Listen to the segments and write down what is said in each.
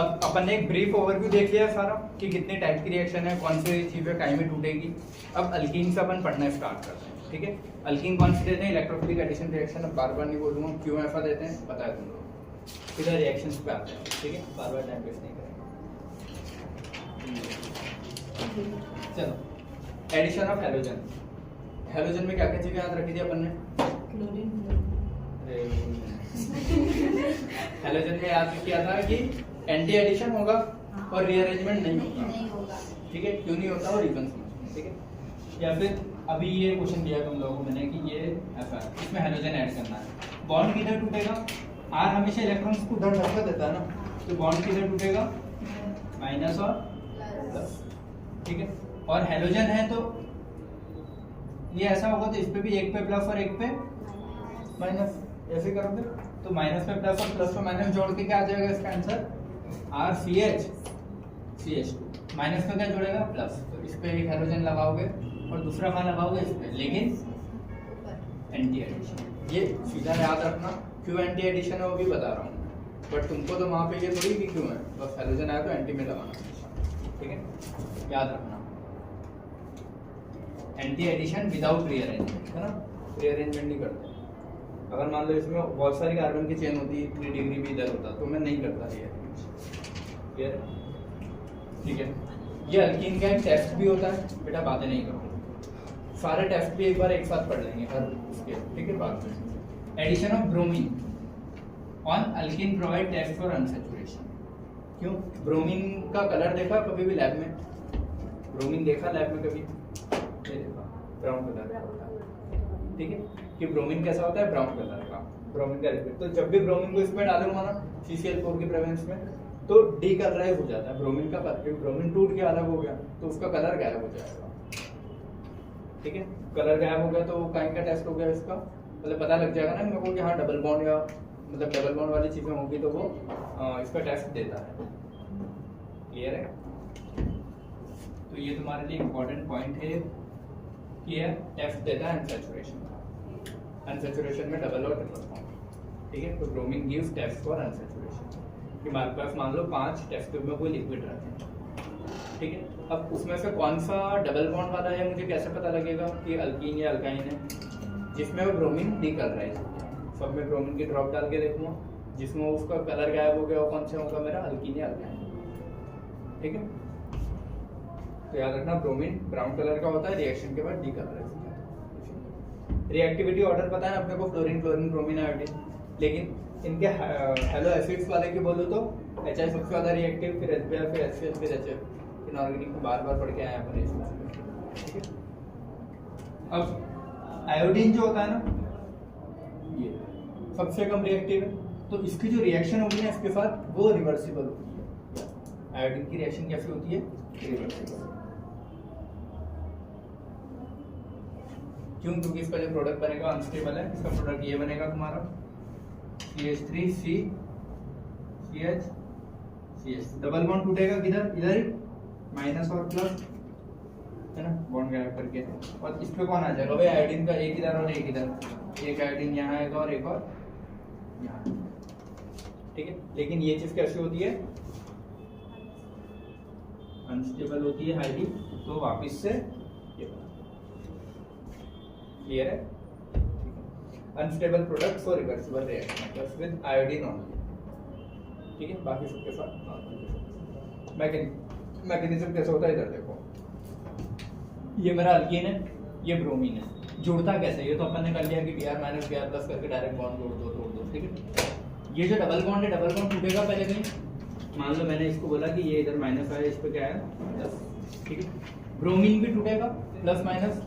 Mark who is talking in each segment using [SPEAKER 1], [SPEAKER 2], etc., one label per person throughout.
[SPEAKER 1] अब अपन ने एक ब्रीफ ओवरव्यू देख लिया सारा कि कितने टाइप की रिएक्शन है, कौन सी चीजें काई में टूटेगी। अब अल्कीन से अपन पढ़ना स्टार्ट करते हैं। ठीक है, अल्कीन कौन सी देते हैं? Electrophilic addition reaction. अब बार बार नहीं बोलूंगा क्यों ऐसा देते हैं, पता है तुम लोग। सीधा रिएक्शंस पे आते हैं। ठीक है, बार बार टाइम वेस्ट नहीं करेंगे। चलो, एडिशन ऑफ हैलोजन। हैलोजन में क्या क्या चीजें याद रखी थी अपन ने? हैलोजन में याद किया था कि एंटी एडिशन होगा और रीअरेंजमेंट नहीं होगा। ठीक है, क्यों नहीं होता वो रीजन समझो। ठीक है, या फिर अभी ये क्वेश्चन दिया तुम लोगों को मैंने कि ये ऐसा है, इसमें हैलोजन ऐड करना है। बॉन्ड किधर टूटेगा? आर हमेशा इलेक्ट्रॉन्स को उधर धक्का देता है ना, तो बॉन्ड किधर टूटेगा? माइनस और प्लस। ठीक है, और हैलोजन है तो ये ऐसा होगा, तो इस पे भी एक पे प्लस और एक पे माइनस, ऐसे करोगे तो माइनस पे प्लस और प्लस पे माइनस जोड़ के क्या आ जाएगा इसका answer? R C H CH2। Minus पे क्या जोड़ेगा? प्लस। तो इस पे एक हैलोजन लगाओगे और दूसरा कहाँ लगाओगे? इस पे, लेकिन एंटी एडिशन। ये सीधा याद रखना, क्यों एंटी एडिशन है वो भी बता रहा हूँ, बट तुमको तो वहां पे ये थोड़ी कि क्यों है, बस हैलोजन आया तो एंटी में लगाना। ठीक है, याद रखना। एंटी एडिशन विदाउट रीअरेंजमेंट, है ना, रीअरेंजमेंट नहीं करते। अगर मान लो इसमें बहुत सारी कार्बन की चेन होती, 3 डिग्री भी इधर होता, तो मैं नहीं करता रीअरेंजमेंट। ठीक है, ये अल्कीन का एक टेस्ट भी होता है बेटा, बातें नहीं करूँगा, सारे टेस्ट भी एक बार एक साथ पढ़ लेंगे हर उसके। ठीक है, बाद में addition of bromine on alkene provide test for unsaturation. क्यों? ब्रोमीन का कलर देखा कभी भी लैब में? ब्रोमीन देखा लैब में कभी? Brown colour. ठीक है, कि ब्रोमीन कैसा होता है? ब्राउन कलर का, ब्रोमीन का लिक्विड। तो जब भी ब्रोमीन को इसमें डालूंगा ना CCl4 की प्रेजेंस में, तो डीकलराइज हो जाता है ब्रोमीन का कलर। ब्रोमीन टूट के अलग हो गया तो उसका कलर गायब हो जाएगा। ठीक है, कलर गायब हो गया तो काइन का टेस्ट हो गया इसका, मतलब पता लग जाएगा ना मेरे को कि हाँ डबल बॉन्ड या मतलब डबल बॉन्ड वाली चीजें होंगी तो वो इसका टेस्ट देता है। क्लियर है? तो ये तुम्हारे लिए इम्पोर्टेंट पॉइंट है कि यह टेस्ट देता है अनसैचुरेशन का। अनसैचुरेशन में डबल और ट्रिपल बॉन्ड। ठीक है, तो bromine gives test for unsaturation. कि हमारे पास मान लो 5 टेस्ट ट्यूब में कोई लिक्विड रखे। ठीक है, अब उसमें से कौन सा डबल बॉन्ड वाला है मुझे कैसे पता लगेगा कि अल्कीन या अल्काइन है? जिसमें वो ब्रोमीन डीकलराइज हो गया, सब में ब्रोमीन की ड्रॉप डाल के देखूंगा, जिसमें उसका कलर गायब हो गया वो कौन सा होगा मेरा? अल्कीन या अल्काइन। ठीक है, तो याद रखना ब्रोमीन ब्राउन कलर का होता है, रिएक्शन के बाद डीकलराइज हो जाता है। रिएक्टिविटी ऑर्डर पता है ना अपने को, फ्लोरीन क्लोरीन ब्रोमीन आयोडीन, लेकिन इनके हेलो एसिड्स वाले की बोलो तो HI सबसे ज्यादा रिएक्टिव, फिर HBr, फिर HCl, फिर HF। इनऑर्गेनिक को बार बार पढ़ के आए अपन इसमें। ठीक है, अब आयोडीन जो होता है ना, ये सबसे कम रिएक्टिव है, तो इसकी जो रिएक्शन होगी ना इसके साथ वो रिवर्सिबल होती है। आयोडीन की रिएक्शन कैसी होती है? रिवर्सिबल। क्यों? क्योंकि इसका जो प्रोडक्ट बनेगा अनस्टेबल है। इसका प्रोडक्ट ये बनेगा तुम्हारा CH3C CH CH। Double bond टूटेगा किधर? इधर ही, माइनस और प्लस, है ना, बॉन्ड गायब करके। और इस पे कौन आ जाएगा भाई? आयोडीन का एक इधर और एक इधर, एक आयोडीन यहाँ आएगा और एक और यहाँ। ठीक है, लेकिन ये चीज कैसी होती है? अनस्टेबल होती है हाईली, तो वापिस से ये। क्लियर है? Unstable product for reversible reaction plus with iodine only. ठीक है, बाकी सबके साथ नॉर्मल। मैकेनिज्म कैसे होता है इधर देखो, ये मेरा अल्कीन है, ये ब्रोमीन है। जुड़ता कैसे? ये तो अपन ने कर लिया कि Br माइनस Br प्लस करके डायरेक्ट बॉन्ड तोड़ दो। ठीक है, ये जो डबल बॉन्ड है, डबल बॉन्ड टूटेगा पहले कहीं। मान लो मैंने इसको बोला कि ये इधर माइनस आया, इस पे क्या है? प्लस। ठीक है, ब्रोमीन भी टूटेगा प्लस माइनस।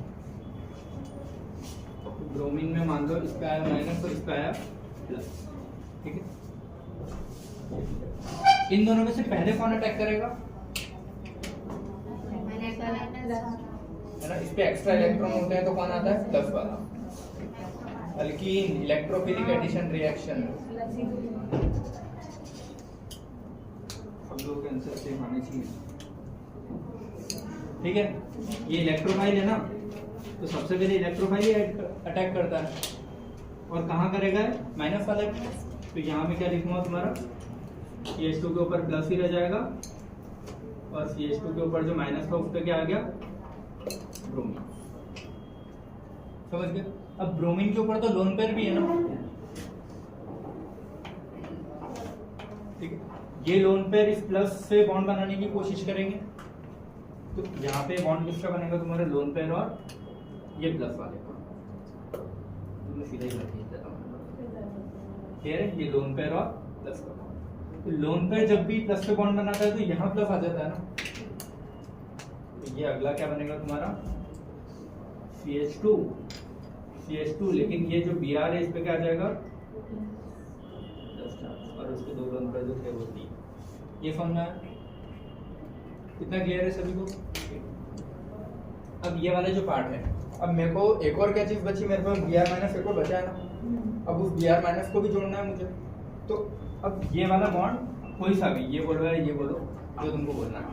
[SPEAKER 1] ब्रोमीन में मान लो इस पे आया माइनस और इस पे आया प्लस। ठीक है, इन दोनों में से पहले कौन अटैक करेगा? है ना, इस पे एक्स्ट्रा इलेक्ट्रॉन होते हैं तो कौन आता है? प्लस वाला। Alkene electrophilic addition reaction. सब लोग आंसर सेम आने चाहिए। ठीक है, ये इलेक्ट्रोफाइल है ना, तो सबसे पहले इलेक्ट्रोफाइल अटैक करता है और कहाँ करेगा? माइनस वाले। तो यहाँ में क्या लिखूंगा तुम्हारा? CH2 के ऊपर प्लस ही रह जाएगा और CH2 के ऊपर जो माइनस था उस पर क्या आ गया, ब्रोमीन। समझ गए? अब ब्रोमीन के ऊपर तो लोन पेयर भी है ना, ठीक है। ये लोन पेयर इस प्लस से बॉन्ड बनाने की कोशिश करेंगे, तो यहाँ पे बॉन्ड किसका बनेगा तुम्हारे, लोन पेयर और ये प्लस वाले का, तो सीधा ही रख देता हूँ, ठीक है। ये लोन पेयर और प्लस का बॉन्ड, तो लोन पेयर जब भी प्लस से बॉन्ड बनाता है तो यहाँ प्लस आ जाता है ना, तो ये अगला क्या बनेगा तुम्हारा, CH2, लेकिन ये जो Br है इस पे क्या आ जाएगा, और उसके दो लोन पेयर जो थे वो 3। ये समझ में आया? कितना क्लियर है सभी को? अब ये वाला जो पार्ट है, अब मेरे को एक और क्या चीज बची, मेरे पास Br माइनस एक और बचा है ना, अब उस Br माइनस को भी जोड़ना है मुझे। तो अब ये वाला बॉन्ड कोई सा भी, ये बोलो या ये बोलो, जो तुमको बोलना है,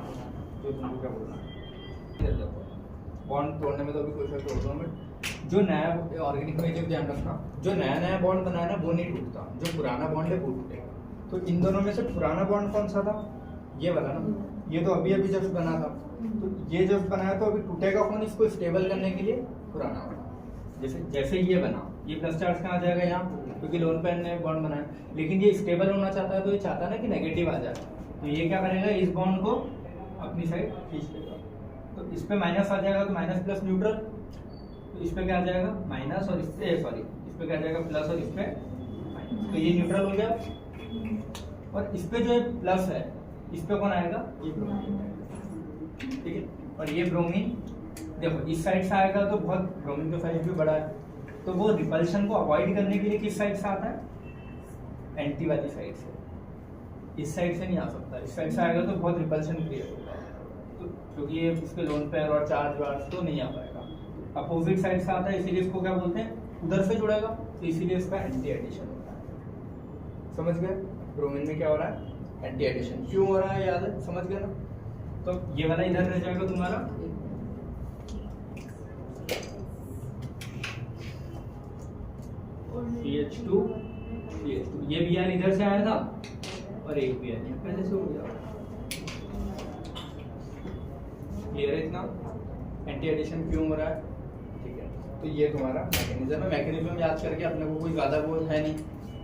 [SPEAKER 1] जो तुमको क्या बोलना है, बॉन्ड तोड़ने में तो अभी कोई सा तोड़ दो, बट जो नया ऑर्गेनिक में जो ध्यान रखना, जो नया बॉन्ड बनाया ना वो नहीं टूटता, जो पुराना बॉन्ड है वो टूटेगा। तो इन दोनों में से पुराना बॉन्ड कौन सा था, ये वाला ना, ये तो अभी जस्ट बना था, तो ये जस्ट बनाया तो अभी टूटेगा कौन, इसको स्टेबल करने के लिए पुराना वाला। जैसे ये बना, ये प्लस चार्ज कहाँ आ जाएगा यहाँ, क्योंकि लोन पेयर ने बॉन्ड बनाया, लेकिन ये स्टेबल होना चाहता है तो ये चाहता है ना कि नेगेटिव आ जाए, तो ये क्या करेगा, इस बॉन्ड को अपनी साइड खींच लेगा, तो इस पे माइनस आ जाएगा, तो माइनस प्लस न्यूट्रल, तो इस पे क्या आ जाएगा माइनस, और इस पे क्या आ जाएगा प्लस, और इस पे माइनस, तो ये न्यूट्रल हो गया। और इस पे जो प्लस है इस पे कौन आएगा, ये ब्रोमीन, ठीक है। और ये ब्रोमीन देखो इस साइड से आएगा तो बहुत, ब्रोमीन का साइज भी बड़ा है, तो वो रिपल्शन को अवॉइड करने के लिए किस साइड से आता है, एंटी वाली साइड से, इस साइड से नहीं आ सकता, इस साइड से आएगा तो बहुत रिपल्शन क्रिएट होगा, तो क्योंकि ये इसके लोन पेयर और चार्ज वार्ज तो नहीं आ पाएगा, अपोजिट साइड से आता है, इसीलिए इसको क्या बोलते हैं, उधर से जुड़ेगा, तो इसीलिए इसका एंटी एडिशन होता है। समझ गए? ब्रोमीन में क्या हो रहा है, एंटी एडिशन। क्यों हो रहा है याद है, समझ गए ना? तो ये वाला इधर रह जाएगा तुम्हारा, CH2, ये Br इधर से आया था और एक Br पहले से हो गया, क्लियर है इतना? एंटी एडिशन क्यों हो रहा है, ठीक है। तो ये तुम्हारा मैकेनिज्म है, मैकेनिज्म याद करके अपने को कोई ज्यादा वो है नहीं,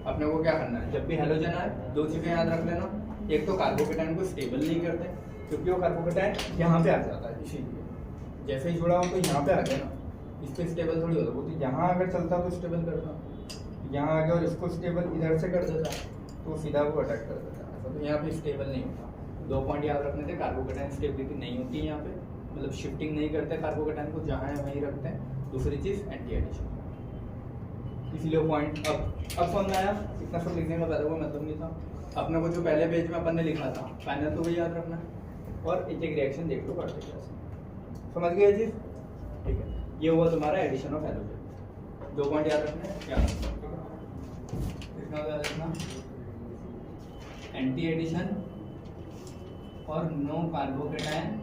[SPEAKER 1] अपने को क्या करना है, जब भी हेलोजन आए दो चीजें याद रख लेना, एक तो कार्बोकेटाइन को स्टेबल नहीं करते क्योंकि वो कार्बोकेटाइन यहाँ पे आ जाता है, इसीलिए जैसे ही जुड़ा हो तो यहाँ पे आ गया ना, इस पे स्टेबल थोड़ी होता, वो तो यहाँ अगर चलता तो स्टेबल करता, यहाँ आ गया और इसको स्टेबल इधर से कर देता तो सीधा वो अटैक कर देता है, तो यहाँ पे स्टेबल नहीं होता। 2 पॉइंट याद रखने थे, कार्बोकेटाइन स्टेबिलिटी नहीं होती है यहाँ पे, मतलब शिफ्टिंग नहीं करते कार्बोकेटाइन को, जहाँ है वहीं रखते हैं। दूसरी चीज एंटी एडिशन, इसलिए पॉइंट अब समझ में आया, इतना सब लिखने का पहले वो मतलब नहीं था, अपने को जो पहले पेज में अपन ने लिखा था फाइनल तो वही याद रखना है, और एक रिएक्शन देख लो पढ़ते कैसे, समझ गए चीज, ठीक है। ये हुआ तुम्हारा एडिशन ऑफ हेलोजन, 2 पॉइंट याद रखना है, क्या याद रखना, एंटी एडिशन और नो कार्बोकेटाइन,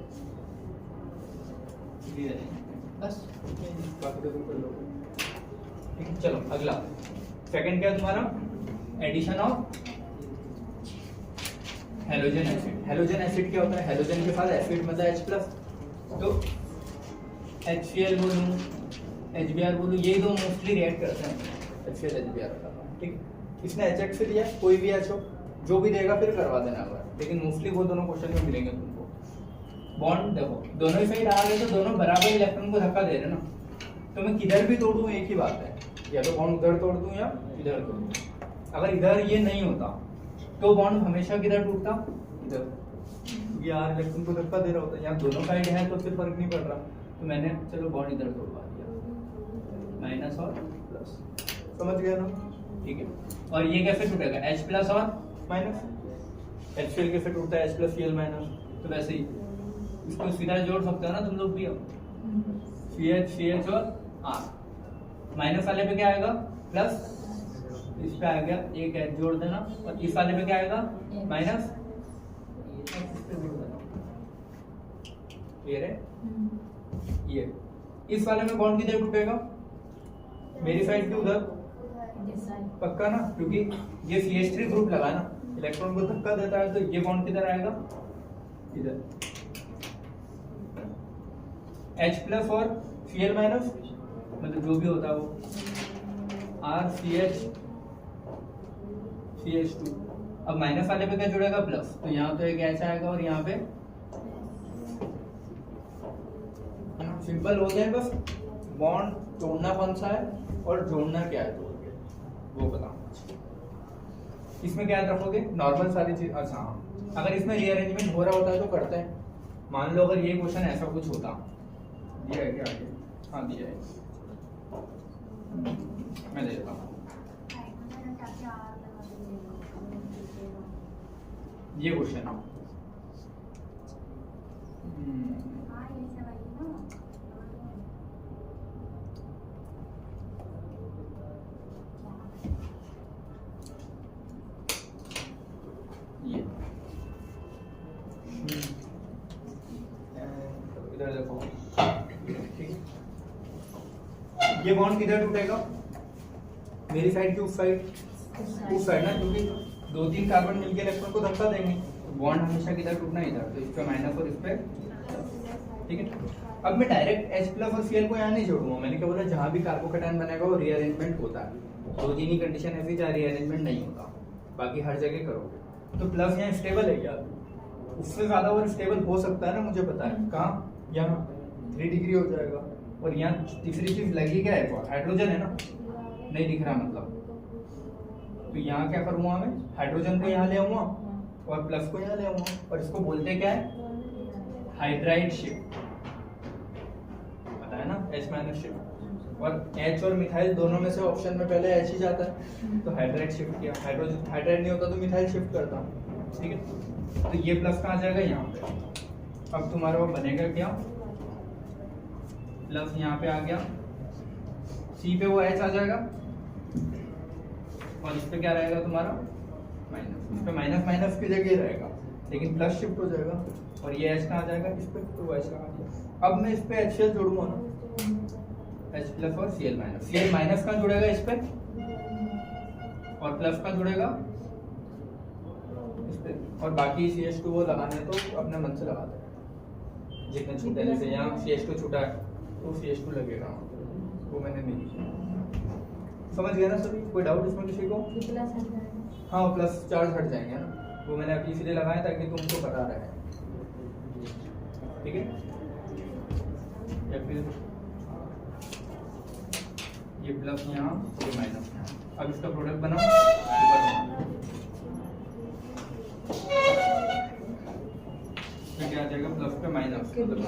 [SPEAKER 1] बस बाकी तो कर लो, ठीक है। चलो अगला सेकंड क्या है तुम्हारा, addition of halogen acid. Halogen acid क्या होता है, हेलोजन के साथ एसिड मतलब H+, तो HCl बोलूं, HBr बोलूं, ये दो मोस्टली रिएक्ट करते हैं, HCl HBr का, ठीक। इसने HX से दिया, कोई भी H हो, जो भी देगा फिर करवा देना होगा, लेकिन मोस्टली वो दोनों क्वेश्चन में मिलेंगे तुमको। बॉन्ड देखो दोनों ही साइड आ गए तो दोनों बराबर इलेक्ट्रॉन को धक्का दे रहे ना, तो मैं किधर भी तोड़ूं एक ही बात है, या तो बॉन्ड उधर तोड़ दूं या इधर तोड़ दूं। अगर इधर ये नहीं होता तो बॉन्ड हमेशा किधर टूटता, इधर, यार इलेक्ट्रॉन को धक्का दे रहा होता, यहाँ दोनों साइड है तो फिर फर्क नहीं पड़ रहा, तो मैंने चलो बॉन्ड इधर तोड़वा दिया, माइनस और प्लस, समझ गया ना, ठीक है। और ये कैसे टूटेगा, H+ और माइनस, HCl कैसे टूटता है, H+Cl माइनस, तो वैसे ही इसको सीधा जोड़ सकते हो ना तुम लोग भी, CH और R, माइनस वाले पे क्या आएगा प्लस, इस पे आ गया एक H जोड़ देना, और इस वाले पे क्या आएगा माइनस, क्लियर है? ये इस वाले में बॉन्ड किधर टूटेगा, मेरी साइड के उधर, पक्का ना, क्योंकि ये CH3 ग्रुप लगा ना, इलेक्ट्रॉन को धक्का देता है तो ये बॉन्ड किधर आएगा, इधर। H प्लस और Cl माइनस, मतलब जो भी होता है वो RCH CH2। अब माइनस वाले पे क्या जुड़ेगा, प्लस, तो यहाँ तो एक H आएगा और यहाँ पे सिंपल होते हैं, बस बॉन्ड तोड़ना कौन सा है और जोड़ना क्या है तोड़ के, वो बताओ। इसमें क्या याद रखोगे, नॉर्मल सारी चीज। अच्छा हाँ, अगर इसमें रीअरेंजमेंट हो रहा होता है तो करते हैं। मान लो अगर ये क्वेश्चन ऐसा कुछ होता, दिया है क्या आगे, हाँ दिया है, मैं देता हूँ। ये क्वेश्चन ये इधर देखो, ये बॉन्ड किधर टूटेगा, मेरी साइड की उस साइड ना, क्योंकि 2-3 कार्बन मिलकर इलेक्ट्रॉन को धक्का देंगे, बॉन्ड हमेशा किधर टूटना, इधर। तो इस पे माइनस और इस पे, ठीक है। अब मैं डायरेक्ट H प्लस और Cl को यहाँ नहीं जोड़ूंगा, मैंने क्या बोला, जहां भी कार्बोकैटायन बनेगा वो रीअरेंजमेंट होता है। 2-3 ही कंडीशन ऐसी जहाँ रीअरेंजमेंट नहीं होता, बाकी हर जगह करोगे। तो प्लस यहाँ स्टेबल है क्या, उससे ज्यादा और स्टेबल हो सकता है ना, मुझे पता है। कहाँ, यहाँ 3 डिग्री हो जाएगा। और यहाँ तीसरी चीज लगी क्या है, हाइड्रोजन है ना, नहीं दिख रहा मतलब, तो यहाँ क्या करूंगा मैं, हाइड्रोजन को यहाँ ले आऊंगा और प्लस को यहाँ ले आऊंगा, और इसको बोलते क्या है, हाइड्राइड शिफ्ट, पता है ना, H माइनस शिफ्ट। और H और मिथाइल दोनों में से ऑप्शन में पहले H ही जाता है, तो हाइड्राइड शिफ्ट किया। हाइड्रोजन हाइड्राइड नहीं होता तो मिथाइल शिफ्ट करता हूँ, ठीक है। तो ये प्लस कहाँ जाएगा, यहाँ पे। अब तुम्हारा वो बनेगा क्या, प्लस यहाँ पे आ गया, C पे वो H आ जाएगा, और इस पे क्या रहेगा तुम्हारा, माइनस। इस पे माइनस माइनस की जगह रहेगा, लेकिन प्लस शिफ्ट हो जाएगा। और ये H कहाँ आ जाएगा, इस पे, तो वो H कहाँ आ गया। अब मैं इस पे HCl जोड़ूंगा ना, H प्लस और Cl माइनस। Cl माइनस कहाँ जुड़ेगा, इस पे, और प्लस कहाँ जुड़ेगा, इस पे। और बाकी CH2 वो लगाने तो अपने मन से लगाते हैं, जितने छूटे, जैसे यहाँ CH2 छूटा है तो CH2 लगेगा, वो मैंने नहीं लिखा। समझ गया ना सभी, कोई डाउट इसमें किसी को? हाँ, प्लस चार्ज हट जाएंगे ना, वो मैंने अभी इसलिए लगाया ताकि तुमको पता रहे, ठीक है। या फिर ये प्लस यहाँ, ये माइनस यहाँ। अब इसका प्रोडक्ट बनाओ, फिर क्या आ जाएगा, प्लस पे माइनस, मतलब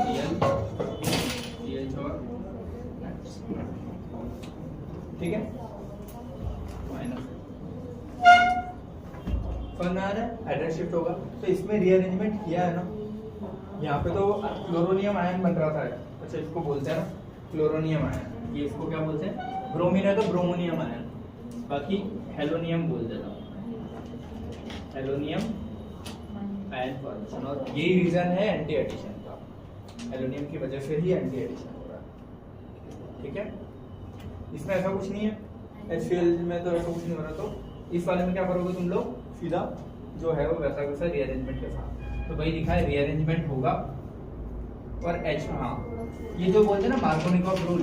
[SPEAKER 1] CH और, ठीक है, माइनस। समझ में आ रहा है, हाइड्राइड शिफ्ट होगा। तो इसमें रीअरेंजमेंट किया है ना, यहाँ पे तो क्लोरोनियम आयन बन रहा था। अच्छा, इसको बोलते हैं ना क्लोरोनियम आयन, ये इसको क्या बोलते हैं, ब्रोमीन है तो ब्रोमोनियम आयन, बाकी हेलोनियम बोल देता हूँ, हेलोनियम आयन फॉर्मेशन। और यही रीजन है एंटी एडिशन का, हेलोनियम की वजह से ही एंटी एडिशन हो रहा है, ठीक है। इसमें ऐसा कुछ नहीं है, HCl में तो ऐसा कुछ नहीं हो रहा। तो इस वाले में क्या करोगे तुम लोग, सीधा जो है वो वैसा वैसा रीअरेंजमेंट के साथ। तो भाई लिखा है रीअरेंजमेंट होगा और H, हाँ ये जो बोलते हैं ना मार्कोनिकॉफ रूल,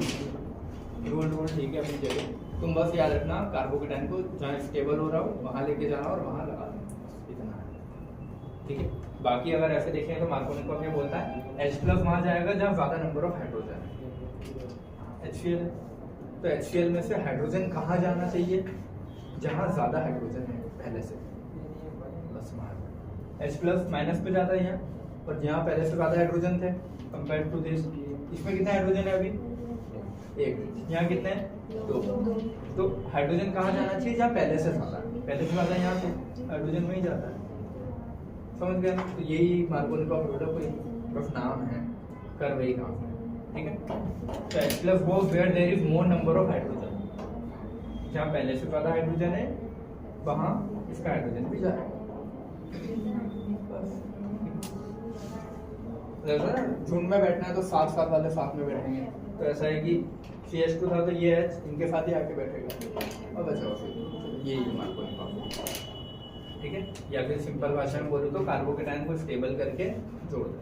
[SPEAKER 1] ठीक है अपनी जगह। तुम बस याद रखना कार्बोकेटाइन को जहाँ स्टेबल हो रहा हो वहाँ लेके जाना और वहाँ लगा देना, इतना है, ठीक है। बाकी अगर ऐसे देखें तो मार्कोनिकॉफ ये बोलता है H प्लस वहाँ जाएगा जहाँ ज्यादा नंबर ऑफ हाइड्रोजन है, HCl है तो HCl में से हाइड्रोजन कहाँ जाना चाहिए, जहाँ ज्यादा हाइड्रोजन है पहले से, बस वहाँ। H प्लस माइनस पे जाता है यहाँ, और जहाँ पहले से ज्यादा हाइड्रोजन थे कंपेयर टू दिस। इसमें कितना हाइड्रोजन है अभी, 1, यहाँ कितने हैं, 2। तो हाइड्रोजन कहाँ जाना चाहिए, जहाँ पहले से ज्यादा, पहले से ज्यादा यहाँ से हाइड्रोजन में ही जाता है, समझ गया। तो यही मार्कोनिकॉफ रूल है, कोई बस नाम है, कर वही काम है, ठीक है। तो H plus goes where there is more number of hydrogen, जहाँ पहले से ज्यादा हाइड्रोजन है वहाँ इसका हाइड्रोजन भी जाएगा। झुंड में बैठना है तो साथ साथ वाले साथ में बैठेंगे, तो ऐसा है कि CH2 था तो ये H इनके साथ ही आके बैठेगा और बचा यही मार्कोनिकॉफ, ठीक है, या फिर सिंपल भाषा में बोलो तो कार्बोकेटाइन को स्टेबल करके जोड़ दो।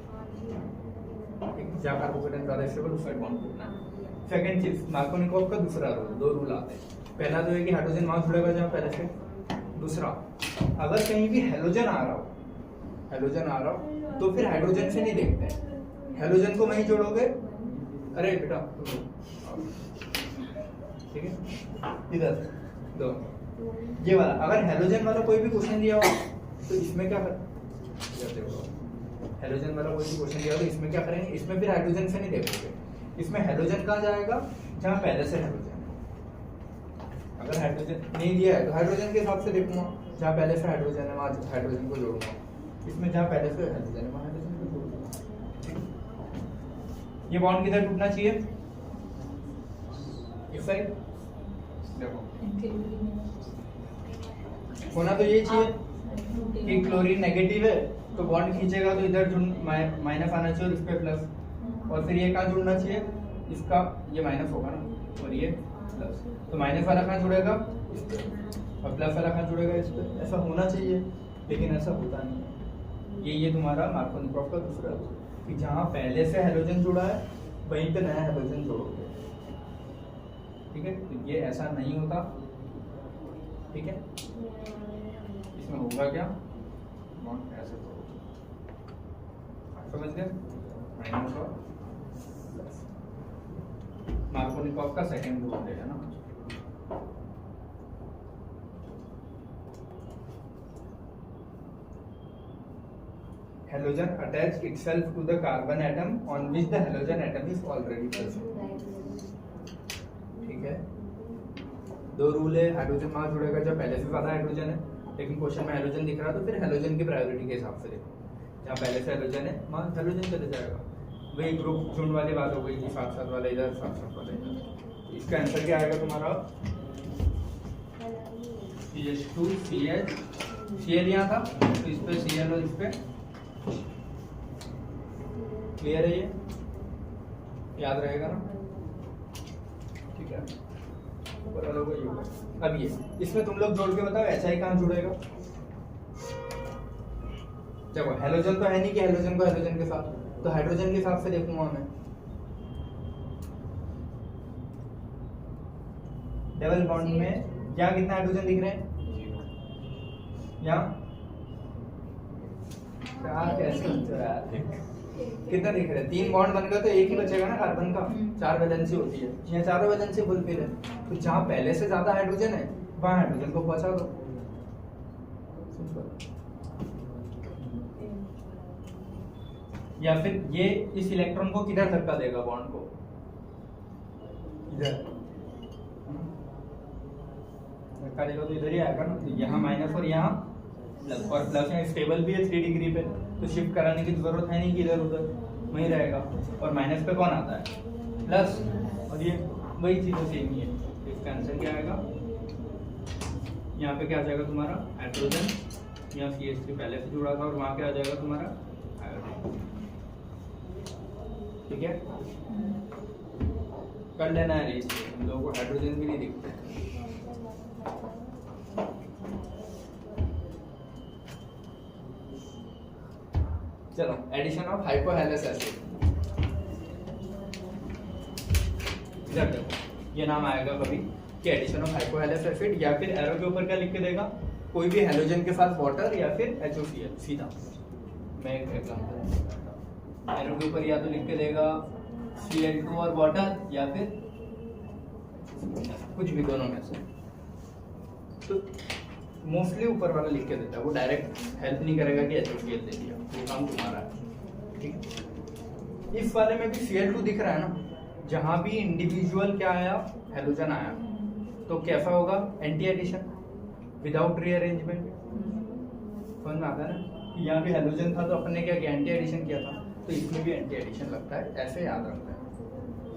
[SPEAKER 1] जहाँ कार्बोकेटाइन ज्यादा स्टेबल उस साइड बॉन्ड टूटना है। सेकंड चीज, मार्कोनिकोव का दूसरा रूल, दो रूल आते हैं। पहला तो है कि हाइड्रोजन वहां जुड़ेगा जहाँ पहले से। दूसरा, अगर कहीं भी हेलोजन आ रहा हो तो फिर हाइड्रोजन से नहीं देखते हैं, हेलोजन को वहीं जोड़ोगे। अरे बेटा ठीक है, इधर दो ये वाला, अगर हेलोजन वाला कोई भी क्वेश्चन दिया हो तो इसमें क्या कर, हेलोजन वाला कोई भी क्वेश्चन दिया हो तो इसमें क्या करेंगे, इसमें फिर हाइड्रोजन से नहीं देखोगे, इसमें हेलोजन कहाँ जाएगा, जहाँ पहले से हेलोजन है। अगर हाइड्रोजन नहीं दिया है तो हाइड्रोजन के हिसाब से देखूंगा, जहाँ पहले से हाइड्रोजन है वहां हाइड्रोजन को जोड़ूंगा, इसमें जहाँ पहले से हाइड्रोजन है वहां हाइड्रोजन को जोड़ूंगा। ये बॉन्ड किधर टूटना चाहिए, इस साइड। देखो होना तो यही चाहिए कि क्लोरीन नेगेटिव है तो बॉन्ड खींचेगा तो इधर माइनस आना चाहिए और इस पे प्लस, और फिर ये कहाँ जुड़ना चाहिए, इसका ये माइनस होगा ना और ये प्लस, तो माइनस वाला कहाँ जुड़ेगा इस पे और प्लस वाला कहाँ जुड़ेगा इस पे। ऐसा होना चाहिए लेकिन ऐसा होता नहीं है। ये तुम्हारा मार्कोनिकोव का दूसरा रूल कि जहाँ पहले से हेलोजन जुड़ा है वहीं पे नया हेलोजन जोड़ोगे। ठीक है, तो ये ऐसा नहीं होता। ठीक है, इसमें होगा क्या, बॉन्ड ऐसे तोड़ोगे, समझ गए। माइनस और प्लस, मार्कोनिकोव का सेकंड रूल है ना। Halogen attached itself to the carbon atom on which the halogen atom is already present. ठीक है, दो रूल है, हाइड्रोजन वहां जुड़ेगा जब पहले से ज्यादा हाइड्रोजन है, लेकिन क्वेश्चन में हाइड्रोजन दिख रहा तो फिर हाइड्रोजन की प्रायोरिटी के हिसाब से देखो, जहाँ पहले से हाइड्रोजन है वहां हाइड्रोजन चले जाएगा। वही ग्रुप झुंड वाली बात हो गई कि साथ साथ वाला इधर साथ साथ वाला इधर। इसका आंसर क्या आएगा तुम्हारा, CH2 CH, Cl यहाँ था तो इस पे Cl और इस पे, क्लियर है, ये याद रहेगा ना। ठीक है, पता लोगों ये होगा। अब ये इसमें तुम लोग जोड़ के बताओ HI कहाँ जुड़ेगा। देखो हेलोजन तो है नहीं कि हेलोजन को हेलोजन के साथ, तो हाइड्रोजन के हिसाब से देखूंगा मैं। डबल बॉन्ड में यहाँ कितना हाइड्रोजन दिख रहे हैं, यहाँ कितना दिख रहा है, 3 बॉन्ड बन गए तो एक ही बचेगा ना कार्बन का, 4 वैलेंसी होती है, यहाँ चारों वैलेंसी फुलफिल है, तो जहाँ पहले से ज्यादा हाइड्रोजन है वहाँ हाइड्रोजन को पहुंचा दो। या फिर ये इस इलेक्ट्रॉन को किधर धक्का देगा, बॉन्ड को इधर धक्का देगा तो इधर ही आएगा ना, तो यहाँ माइनस और यहाँ प्लस, और प्लस यहाँ स्टेबल भी है 3 डिग्री पे, तो शिफ्ट कराने की जरूरत है नहीं कि इधर उधर, वहीं रहेगा। और माइनस पे कौन आता है, प्लस, और ये वही चीजें सेम ही है। इसका आंसर क्या आएगा, यहाँ पे क्या आ जाएगा तुम्हारा हाइड्रोजन, यहाँ CH3 पहले से जुड़ा था और वहां क्या आ जाएगा तुम्हारा आयोडीन। ठीक है, कर लेना है रेस, हम लोगों को हाइड्रोजन भी नहीं दिखते। चलो, एडिशन ऑफ हाइपोहेलस एसिड, इधर देखो ये नाम आएगा कभी कि एडिशन ऑफ हाइपोहेलस एसिड, या फिर एरो के ऊपर क्या लिख के देगा, कोई भी हेलोजन के साथ वाटर या फिर HOCl। सीधा मैं एक एग्जांपल, एरो के ऊपर या तो लिख के देगा Cl2 और वाटर, या फिर कुछ भी दोनों में से, तो मोस्टली ऊपर वाला लिख के देता है, वो डायरेक्ट हेल्प नहीं करेगा कि HOCl दे दिया, वो काम तुम्हारा है। ठीक, इस वाले में भी Cl2 दिख रहा है ना, जहां भी इंडिविजुअल क्या आया, हेलोजन आया, तो कैसा होगा, एंटी एडिशन विदाउट रीअरेंजमेंट। समझ में आता है ना, यहाँ पे हेलोजन था तो अपन ने क्या किया, एंटी एडिशन किया था, तो इसमें भी एंटी एडिशन लगता है, ऐसे याद रखना है।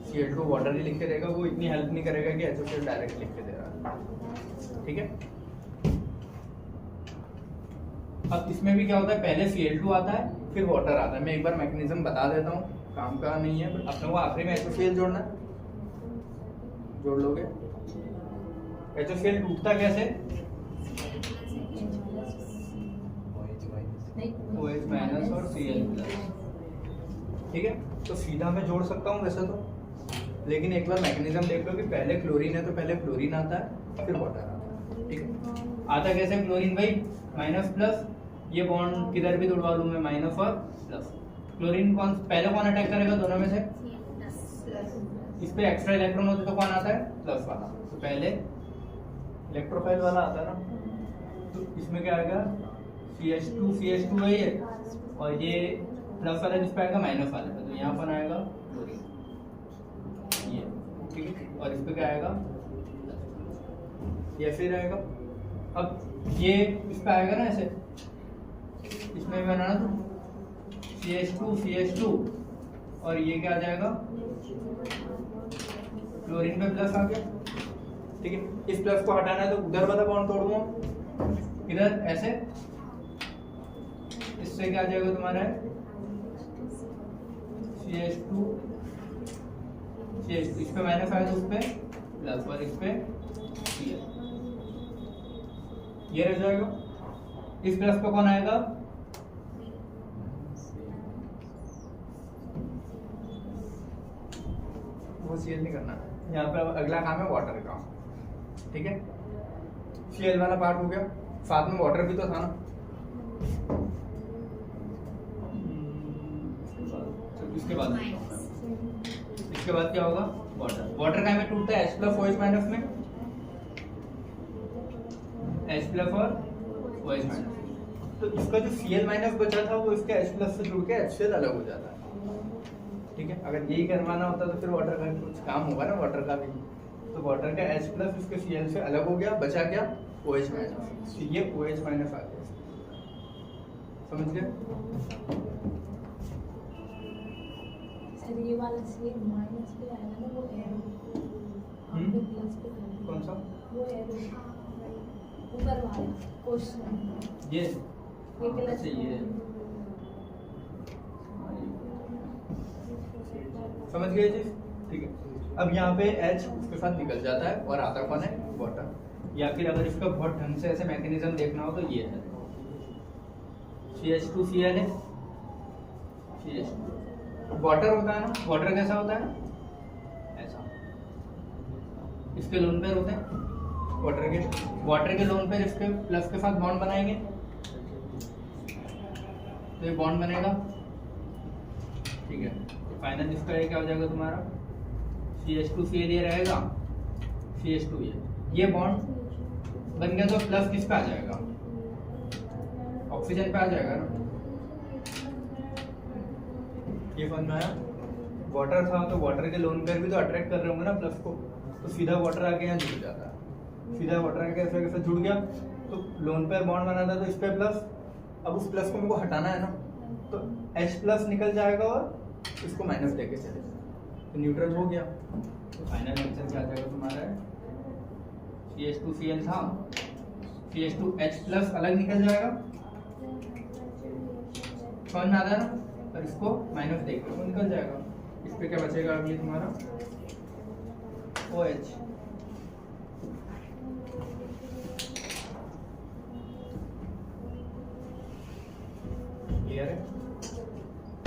[SPEAKER 1] Cl2 वाटर ही लिख के देगा, वो इतनी हेल्प नहीं करेगा कि HOCl डायरेक्ट लिख के दे रहा है। ठीक है, अब इसमें भी क्या होता है, पहले Cl2 आता है फिर वाटर आता है। मैं एक बार मैकेनिज्म बता देता हूँ, काम का नहीं है, बट अपने को आखिरी में HOCl जोड़ना है, जोड़ लोगे। HOCl टूटता कैसे, OH माइनस और Cl प्लस। ठीक है, तो सीधा मैं जोड़ सकता हूँ वैसे तो, लेकिन एक बार मैकेनिज्म देख लो कि पहले क्लोरीन है तो पहले क्लोरीन आता है फिर वाटर आता है। ठीक है, आता कैसे क्लोरीन भाई, माइनस प्लस, ये बॉन्ड किधर भी तोड़वा लूँ मैं, माइनस और प्लस। क्लोरीन कौन अटैक करेगा दोनों में से, इस पे एक्स्ट्रा इलेक्ट्रॉन होते तो कौन आता है, प्लस वाला। तो पहले इलेक्ट्रोफाइल वाला आता है ना, तो इसमें क्या आएगा, CH2 है ये, और ये प्लस वाला जिस पे आएगा माइनस वाला, तो यहाँ पर आएगा क्लोरीन ये। ठीक है, और इस पे क्या आएगा, ये ऐसे ही रहेगा। अब ये इस पे आएगा ना ऐसे, इसमें भी बनाना तो CH2 और ये क्या आ जाएगा, क्लोरीन पे प्लस आ गया। ठीक है, इस प्लस को हटाना है तो उधर वाला बॉन्ड तोड़ूंगा, इधर ऐसे, इससे क्या आ जाएगा तुम्हारा है CH2, इस पे माइनस आया तो उस पे प्लस, और इस पे Cl, ये रह जाएगा। इस प्लस पे कौन आएगा, वो Cl नहीं करना, यहाँ पे अगला काम है वाटर का। ठीक है, Cl वाला पार्ट हो गया, साथ में वाटर भी तो था ना। इसके बाद क्या होगा, वाटर का में टूटता है H प्लस OH माइनस में, H प्लस और OH माइनस। तो इसका जो Cl माइनस बचा था वो इसके H प्लस से जुड़ के HCl अलग हो जाता है। ठीक है, अगर यही करवाना होता तो फिर वाटर का कुछ काम होगा ना, वाटर का भी। तो वाटर का H प्लस उसके Cl से अलग हो गया, बचा क्या OH माइनस, ये OH माइनस आ गया। समझ गए,
[SPEAKER 2] ये वाला Cl माइनस पे आएगा ना, वो एरो आपने प्लस पे कर दिया।
[SPEAKER 1] कौन सा,
[SPEAKER 2] वो एरो ऊपर वाला क्वेश्चन,
[SPEAKER 1] ये
[SPEAKER 2] प्लस
[SPEAKER 1] से ये, समझ गए जी। ठीक है, अब यहाँ पे H उसके साथ निकल जाता है और आता कौन है, वाटर। या फिर अगर इसका बहुत ढंग से ऐसे मैकेनिज्म देखना हो तो ये है CH2Cl है, CH2 वाटर होता है ना, वाटर कैसा होता है, ऐसा, इसके लोन पेयर होते हैं वाटर के लोन पेयर इसके प्लस के साथ बॉन्ड बनाएंगे, तो ये बॉन्ड बनेगा। ठीक है, तो फाइनल इसका ये क्या हो जाएगा तुम्हारा, CH2Cl ये रहेगा, CH2 ये बॉन्ड बन गया, तो प्लस किस पे आ जाएगा, ऑक्सीजन पे आ जाएगा ना। ये समझ में आया, वाटर था तो वाटर के लोन पेयर भी तो अट्रैक्ट कर रहे होंगे ना प्लस को, तो सीधा वाटर आके यहाँ जुड़ जाता है, सीधा वाटर आके कैसे कैसे जुड़ गया, तो लोन पेयर बॉन्ड बना था तो इस पे प्लस, अब उस प्लस को मेरे को हटाना है ना, तो H प्लस निकल जाएगा और इसको माइनस देके चलेगा, तो न्यूट्रल हो गया। तो फाइनल आंसर क्या आ जाएगा तुम्हारा, CH2Cl था, CH2H प्लस अलग निकल जाएगा, समझ में आता है ना, और इसको माइनस देख लो निकल जाएगा। इस पे क्या बचेगा अब ये तुम्हारा OH। क्लियर है,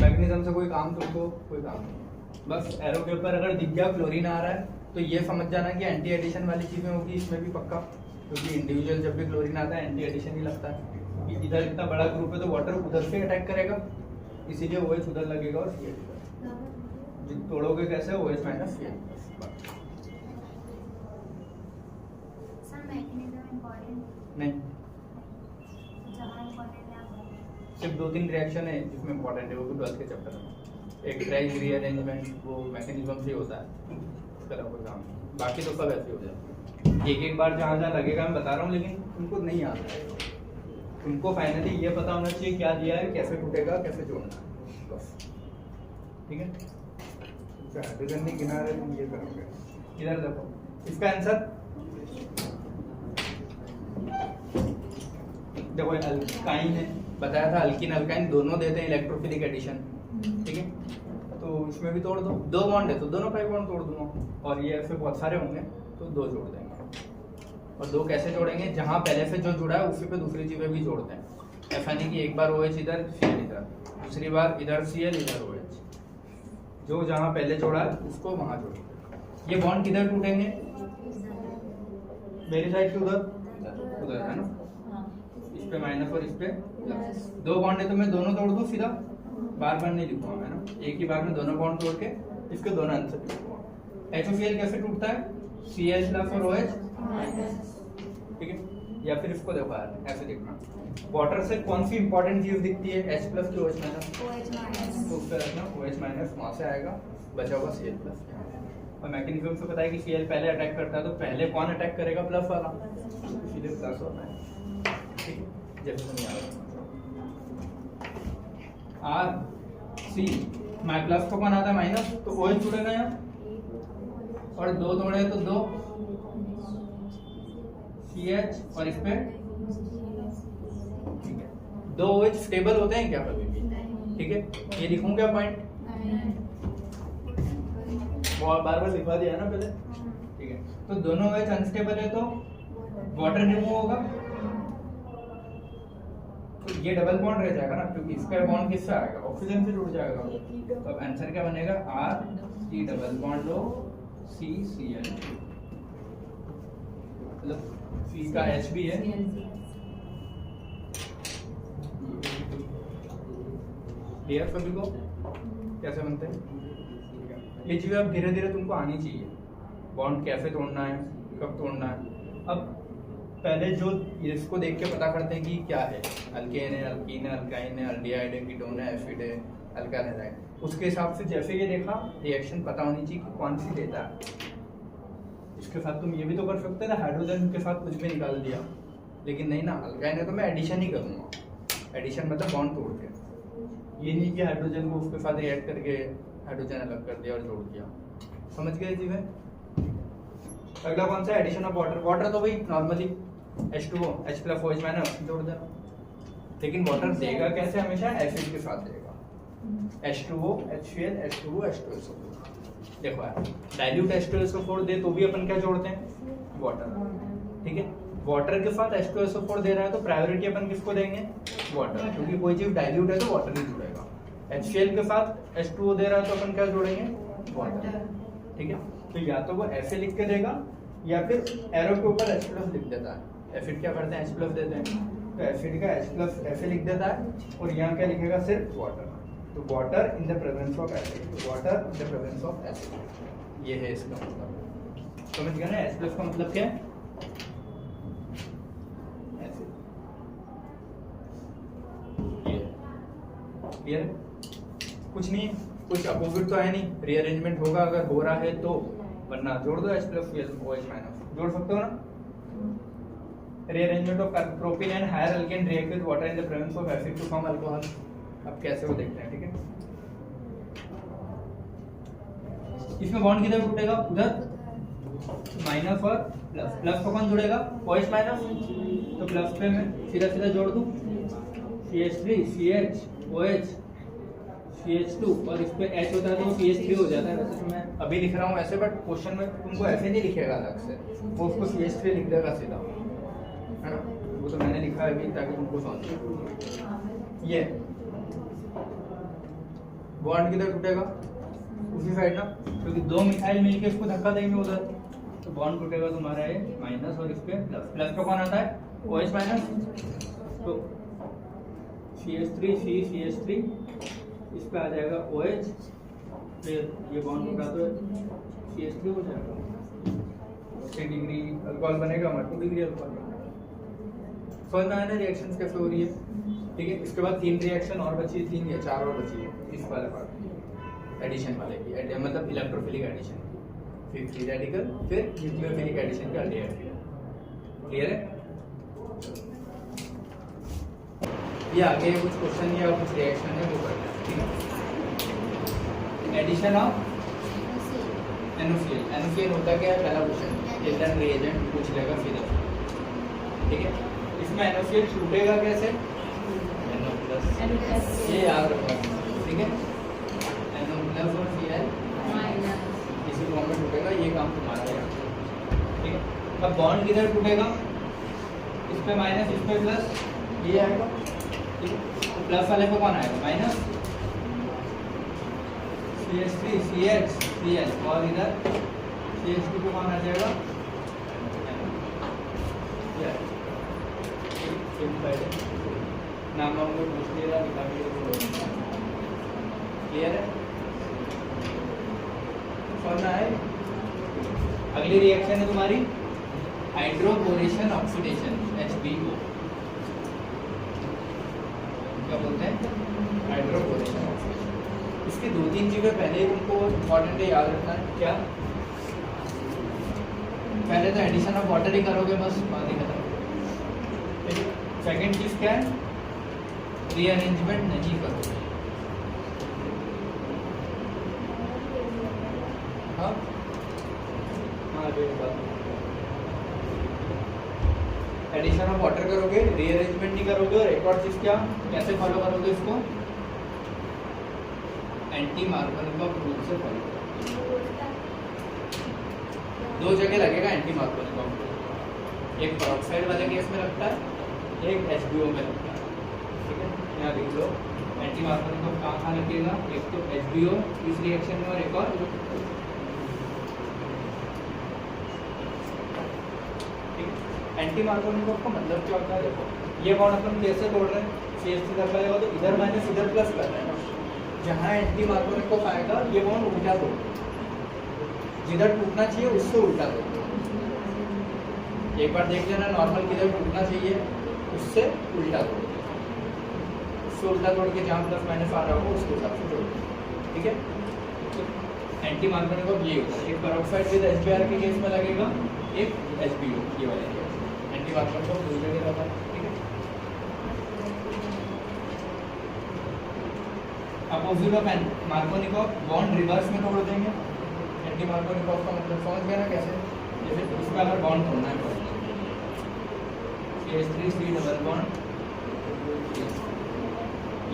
[SPEAKER 1] मैग्नीशियम से कोई काम तुमको, कोई काम नहीं, बस एरो के ऊपर अगर दिख गया क्लोरीन आ रहा है तो ये समझ जाना कि एंटी एडिशन वाली चीजें होगी इसमें भी पक्का, क्योंकि इंडिविजुअल जब भी क्लोरीन आता है एंटी एडिशन ही लगता है। इधर इतना बड़ा ग्रुप है तो वाटर उधर से अटैक करेगा, इसीलिए OH उधर लगेगा और Cl उधर। तोड़ोगे कैसे, OH माइनस Cl। नहीं, सिर्फ 2-3 रिएक्शन है जिसमें इंपॉर्टेंट है, वो भी 12th के चैप्टर में। एक ड्राइव रीअरेंजमेंट, वो मैकेनिज्म से होता है, उसका कोई काम, बाकी तो सब ऐसे हो जाता है। एक बार जहाँ जहाँ लगेगा मैं बता रहा हूँ, लेकिन तुमको नहीं आता है, तुमको फाइनली ये पता होना चाहिए क्या दिया है, कैसे टूटेगा, कैसे जोड़ना है, बस। ठीक है, हाइड्रोजन नहीं गिना रहे तुम ये करोगे। इधर देखो, इसका आंसर देखो, अल्काइन है, बताया था अल्किन अल्काइन दोनों देते हैं इलेक्ट्रोफिलिक एडिशन। ठीक है, तो इसमें भी तोड़ दो, 2 बॉन्ड है तो दोनों का बॉन्ड तोड़ दूंगा, और ये ऐसे बहुत सारे होंगे तो 2 जोड़ देंगे। और 2 कैसे जोड़ेंगे, जहां पहले से जो जुड़ा है उसी पे दूसरी चीजें भी जोड़ते हैं। ऐसा नहीं कि एक बार OH इधर Cl इधर, दूसरी बार इधर Cl इधर OH, जो जहाँ पहले जोड़ा है उसको वहां जोड़ो। ये बॉन्ड किधर टूटेंगे? मेरी साइड से उधर उधर है ना, इस पे माइनस और इस पे प्लस। दो बॉन्ड है तो मैं दोनों तोड़ दूं सीधा, बार बार नहीं लिखूंगा मैं ना, एक ही बार में दोनों बॉन्ड तोड़ के इसके दोनों आंसर लिखूंगा। HCl कैसे टूटता है? Cl प्लस और OH, ठीक है। या फिर इसको देखो यार, ऐसे लिखना, वाटर से कौन सी इंपॉर्टेंट चीज दिखती है, H प्लस की OH माइनस, तो उस पे रखना OH माइनस, वहां से आएगा, बचा हुआ Cl प्लस। और मैकेनिज्म से पता है कि Cl पहले अटैक करता है, तो पहले कौन अटैक करेगा? प्लस वाला, इसीलिए प्लस होता है, ठीक है। जैसे समझ आ रहा RC माइ प्लस को कौन आता है? माइनस, तो OH जुड़ेगा यहाँ, और दो तोड़े तो दो CH और इस पे, ठीक है। दो OH स्टेबल होते हैं क्या कभी भी? ठीक है, ये लिखूं क्या पॉइंट? बार बार लिखवा दिया है ना पहले, ठीक है। तो दोनों OH अनस्टेबल है तो वाटर रिमूव होगा, तो ये डबल बॉन्ड रह जाएगा ना, क्योंकि इसका बॉन्ड किससे आएगा? ऑक्सीजन से जुड़ जाएगा। तो अब आंसर क्या बनेगा? RC डबल बॉन्ड लो CCl, मतलब C का H भी है, क्लियर सभी को कैसे बनते हैं? ये चीजें अब धीरे धीरे तुमको आनी चाहिए, बॉन्ड कैसे तोड़ना है, कब तोड़ना है। अब पहले जो इसको देख के पता करते हैं कि क्या है, अल्केन है, अल्कीन है, अल्काइन है, अल्डिहाइड है, कीटोन है, एसिड है, अल्काइल है, उसके हिसाब से जैसे ये देखा रिएक्शन पता होनी चाहिए कि कौन सी देता है। इसके साथ तुम ये भी तो कर सकते ना, हाइड्रोजन के साथ कुछ भी निकाल दिया, लेकिन नहीं ना, अल्काइन है तो मैं एडिशन ही करूंगा। एडिशन मतलब बॉन्ड तोड़ के, ये नहीं कि हाइड्रोजन को उसके साथ रिएक्ट करके हाइड्रोजन अलग कर दिया और जोड़ दिया। समझ गए चीजें? अगला कौन सा? Addition of water. वाटर तो भाई normally H2O H plus OH minus जोड़ देना, लेकिन वाटर देगा कैसे? हमेशा एसिड के साथ देगा, H2O HCl H2O H2SO4। देखो यार, डाइल्यूट H2SO4 दे तो भी अपन क्या जोड़ते हैं? वाटर, ठीक है। वाटर के साथ H2SO4 दे रहा है तो प्रायोरिटी अपन किसको देंगे? वाटर, क्योंकि कोई चीज डाइल्यूट है तो वाटर ही जुड़ेगा। HCl के साथ H2O दे रहा है तो अपन क्या जोड़ेंगे? वाटर, ठीक है। तो या तो वो ऐसे लिख के देगा या फिर एरो के ऊपर H प्लस लिख देता है। एसिड क्या करते हैं? H प्लस देते हैं, तो एसिड का H प्लस ऐसे लिख देता है, और यहाँ क्या लिखेगा? सिर्फ वाटर। तो water in the presence of acid, water in the presence of acid, ये है इसका मतलब। समझ गए ना? H प्लस का मतलब क्या है? एसिड, ये क्लियर है? कुछ नहीं, कुछ अपोजिट तो है नहीं, रीअरेंजमेंट होगा अगर हो रहा है तो, वरना जोड़ दो H प्लस OH माइनस, जोड़ सकते हो ना। Rearrangement of propene and higher alkane react with water in the presence of acid to form alcohol. अब कैसे वो देखते हैं, ठीक है। इसमें बॉन्ड किधर टूटेगा? उधर, माइनस और प्लस। प्लस को कौन जोड़ेगा? OH माइनस, तो प्लस पे मैं सीधा सीधा जोड़ दूं CH3 CH OH CH2, और इस पे H होता है तो CH3 हो जाता है। वैसे तो मैं अभी लिख रहा हूँ ऐसे, बट क्वेश्चन में तुमको ऐसे नहीं लिखेगा अलग से, वो उसको CH3 लिख देगा सीधा, है ना। वो तो मैंने लिखा है अभी ताकि तुमको समझ। ये बॉन्ड किधर टूटेगा? उसी साइड ना, क्योंकि दो मिथाइल मिलके इसको धक्का देंगे उधर, तो बॉन्ड टूटेगा तुम्हारा ये माइनस, और इस पे प्लस। प्लस पे कौन आता है? OH माइनस, तो CH3 CH3, इस पे आ जाएगा OH, फिर ये बॉन्ड टूटा तो CH3 हो जाएगा, 3 डिग्री अल्कोहल बनेगा, 2 डिग्री अल्कोहल बनेगा। समझ में आया ना रिएक्शंस कैसे हो रही है, ठीक है। इसके बाद 3 रिएक्शन और बची है, 3 या 4 और बची है इस वाले पार्ट, एडिशन वाले की, मतलब इलेक्ट्रोफिलिक एडिशन, फिर फ्री रेडिकल, फिर न्यूक्लियोफिलिक एडिशन का एडिशन। क्लियर है? ये आगे कुछ क्वेश्चन या कुछ रिएक्शन है वो करते हैं, ठीक है। Addition of NaCl। NaCl होता क्या है? पहला क्वेश्चन एल्डन रिएजेंट पूछ लेगा सीधा, ठीक है। इसमें NaCl छूटेगा कैसे? NO+, ये याद रखना, ठीक है। NO+ और Cl इसी फॉर्म में टूटेगा, ये काम तुम्हारा है, ठीक है। अब बॉन्ड किधर टूटेगा? इस पे माइनस, इस पे प्लस, ये आएगा, ठीक है, तो प्लस वाले पे कौन आएगा माइनस CH3 CH CH और इधर CH2 पे कौन आ जाएगा नाम हमको पूछ लिया क्लियर है समझना है। अगली रिएक्शन है तुम्हारी हाइड्रोबोरेशन ऑक्सीडेशन HBO क्या बोलते हैं हाइड्रोबोरेशन ऑक्सीडेशन। इसकी 2-3 चीजें पहले तुमको इम्पोर्टेंट है याद रखना है। क्या पहले तो एडिशन ऑफ वाटर ही करोगे बस बात ही खत्म। सेकंड चीज क्या है रीअरेंजमेंट नहीं करोगे। हाँ एडिशन ऑफ वाटर करोगे रीअरेंजमेंट नहीं करोगे। और एक और चीज क्या कैसे फॉलो करोगे इसको एंटी मार्कोनिकॉफ रूल से फॉलो करोगे। 2 जगह लगेगा एंटी मार्कोनिकॉफ रूल, एक पेरोक्साइड वाले केस में लगता है एक HBO में लगता है। ठीक है यहाँ देख लो एंटी मार्कोनिकॉफ कहाँ लगेगा एक तो HBO इस रिएक्शन में और एक और एंटी मार्कोनिकॉफ का मतलब क्या होता है। देखो ये बॉन्ड अपन कैसे तोड़ रहे हैं CH3 इधर जाएगा तो इधर माइनस इधर प्लस कर रहे हैं ना। जहाँ एंटी मार्कोनिकॉफ आएगा ये बॉन्ड उल्टा तोड़ जिधर टूटना चाहिए उससे उल्टा तोड़। एक बार देख लेना नॉर्मल किधर टूटना चाहिए उससे उल्टा तोड़ उससे उल्टा तोड़ के जहाँ प्लस माइनस आ रहा हो उसके हिसाब से तोड़। ठीक है तो एंटी मार्कोनिकॉफ ये होता है एक पेरोक्साइड विद HBr के केस में लगेगा एक HBO ये वाले एंटी मार्कोनिकॉफ दूसरी जगह रहता है। ठीक है opposite of Markovnikov bond reverse में तोड़ देंगे। एंटी मार्कोनिकॉफ का मतलब समझ गया ना कैसे जैसे इसका अगर बॉन्ड तोड़ना है CH3 C डबल बॉन्ड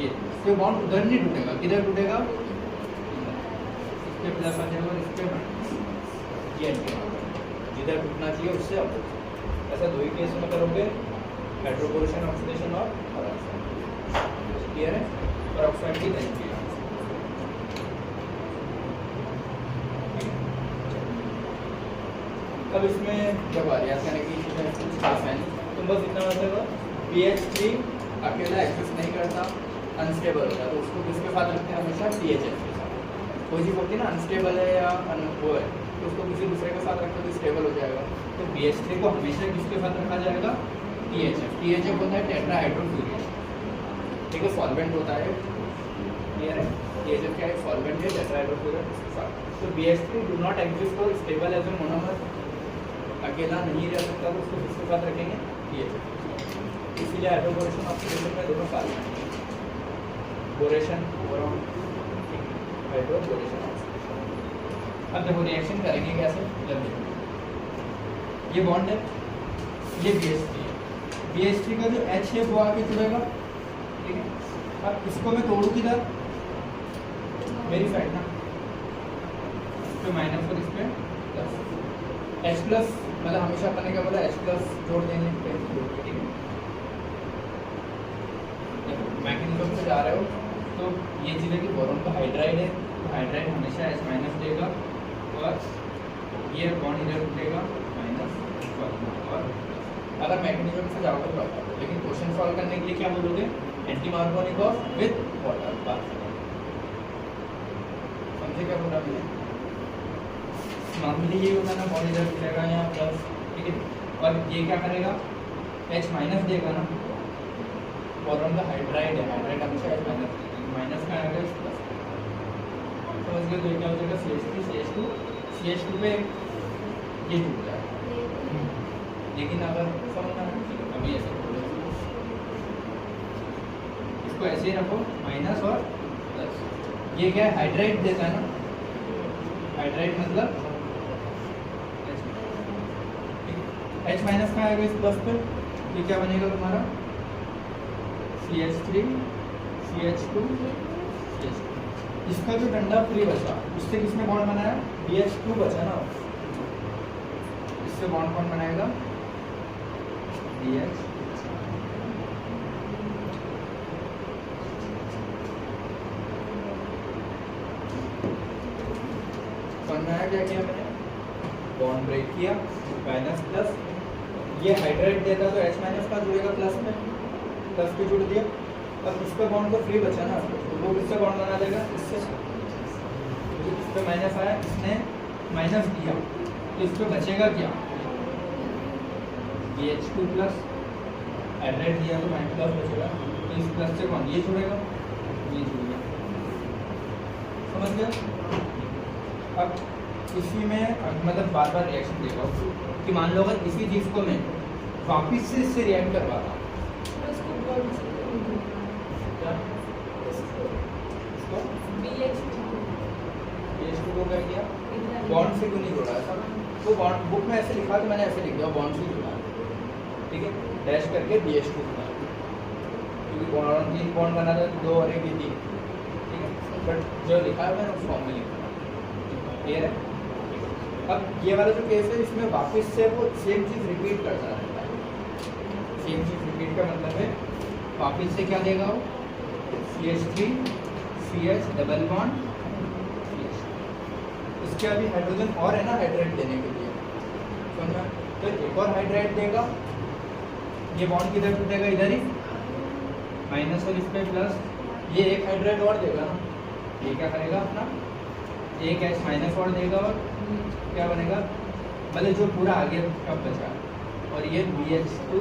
[SPEAKER 1] ये तो बॉन्ड उधर नहीं टूटेगा किधर टूटेगा इसके प्लस आ जाएगा इसके माइनस ये एंटी जिधर टूटना चाहिए उससे अपोजिट। ऐसा 2 ही केस में करोगे हाइड्रोबोरेशन ऑक्सीडेशन और पेरोक्साइड। क्लियर है पेरोक्साइड की एंटी अब इसमें जब आ याद करने की कुछ खास है नहीं तुम बस इतना मतलब pH3 अकेला एक्सेस नहीं करता अनस्टेबल होता है तो उसको किसके साथ रखते हैं हमेशा THF के साथ। कोई चीज़ होती है ना अनस्टेबल है या वो है तो उसको किसी दूसरे के साथ रखते तो स्टेबल हो जाएगा। तो BH3 को हमेशा किसके साथ रखा जाएगा THF। THF होता है टेट्राहाइड्रोफ्यूरिन। ठीक है सॉल्वेंट होता है क्लियर है THF क्या है सॉल्वेंट है टेट्राहाइड्रोफ्यूरिन इसके साथ। तो BH3 do not exist for stable as a monomer अकेला नहीं रह सकता तो उसको किसके साथ रखेंगे THF। इसीलिए हाइड्रोबोरेशन ऑक्सीडेशन में दोनों साल में बोरेशन बोरॉन हाइड्रोबोरेशन ऑक्सीडेशन। अब देखो रिएक्शन करेंगे कैसे जब ये बॉन्ड है ये BH3 है BH3 का जो H है वो आगे जुड़ेगा। ठीक है अब इसको मैं तोड़ूँ किधर मेरी साइड ना तो माइनस और इस पे प्लस H प्लस मतलब हमेशा अपने क्या बोला H प्लस जोड़ देंगे। ठीक है मैकेनिज्म से जा रहे हो तो ये चीज़ है कि बोरोन का हाइड्राइड है तो हाइड्राइड हमेशा H माइनस देगा और ये बॉन्ड इधर उठेगा माइनस और अगर मैकेनिज्म से जाओगे तो लेकिन क्वेश्चन सॉल्व करने के लिए क्या बोलोगे एंटी मार्कोनिकॉफ विद वाटर बात समझे क्या बोला मैंने। नॉर्मली ये होता है ना बॉन्ड इधर उठेगा यहाँ प्लस। ठीक है और ये क्या करेगा H माइनस देगा ना बोरोन का हाइड्राइड है हाइड्राइड हमेशा H माइनस माइनस का आएगा प्लस समझ गए। तो ये क्या हो जाएगा CH2 पे ये जुड़ जाएगा। लेकिन अगर समझना अभी ऐसे इसको ऐसे ही रखो माइनस और प्लस। ये क्या है हाइड्राइड देता है ना हाइड्राइड मतलब H माइनस का आएगा इस प्लस पे ये क्या बनेगा तुम्हारा CH3 CH2 CH2। इसका जो डंडा फ्री बचा उससे किसने बॉन्ड बनाया BH2 बचा ना इससे बॉन्ड कौन बनाएगा BH समझ में आया क्या किया मैंने? बॉन्ड ब्रेक किया, माइनस प्लस, ये हाइड्राइड देता तो H माइनस का जुड़ेगा प्लस में, प्लस पे जुड़ दिया। अब इस पे बॉन्ड तो फ्री बचा ना, तो वो किससे बॉन्ड बना देगा? इससे। इस पे माइनस आया, इसने माइनस दिया, तो इस पे बचेगा क्या? BH2 प्लस, हाइड्राइड दिया तो माइनस प्लस बचेगा, तो इस प्लस से कौन ये जुड़ेगा, ये जुड़ गया। समझ गए? अब इसी में मतलब बार बार रिएक्शन देगा कि मान लो अगर इसी चीज़ को मैं वापिस से इससे रिएक्ट करवाता, क्या इसको BH2 को क्या किया? बॉन्ड से क्यों नहीं जोड़ा? ऐसा तो बॉन्ड बुक में ऐसे लिखा तो मैंने ऐसे लिख दिया बॉन्ड से जोड़ा, ठीक है, डैश करके BH2 बना, क्योंकि बॉन्ड 3 बॉन्ड बना था 2 और 1 3, ठीक है, बट जो लिखा है मैंने उस फॉर्म में लिखा। क्लियर है? अब ये वाला जो केस है इसमें वापस से वो सेम चीज़ रिपीट करता रहता है। सेम चीज़ रिपीट का मतलब है वापस से क्या देगा वो? CH3 CH double bond CH। इसके अभी हाइड्रोजन और है ना हाइड्राइड देने के लिए, समझा? तो एक और हाइड्राइड देगा, ये बॉन्ड किधर टूटेगा? इधर ही, माइनस और इस पे प्लस, ये एक हाइड्राइड और देगा ना, ये क्या करेगा अपना एक H माइनस और देगा और क्या बनेगा? मतलब जो पूरा आगे कब बचा, और ये BH2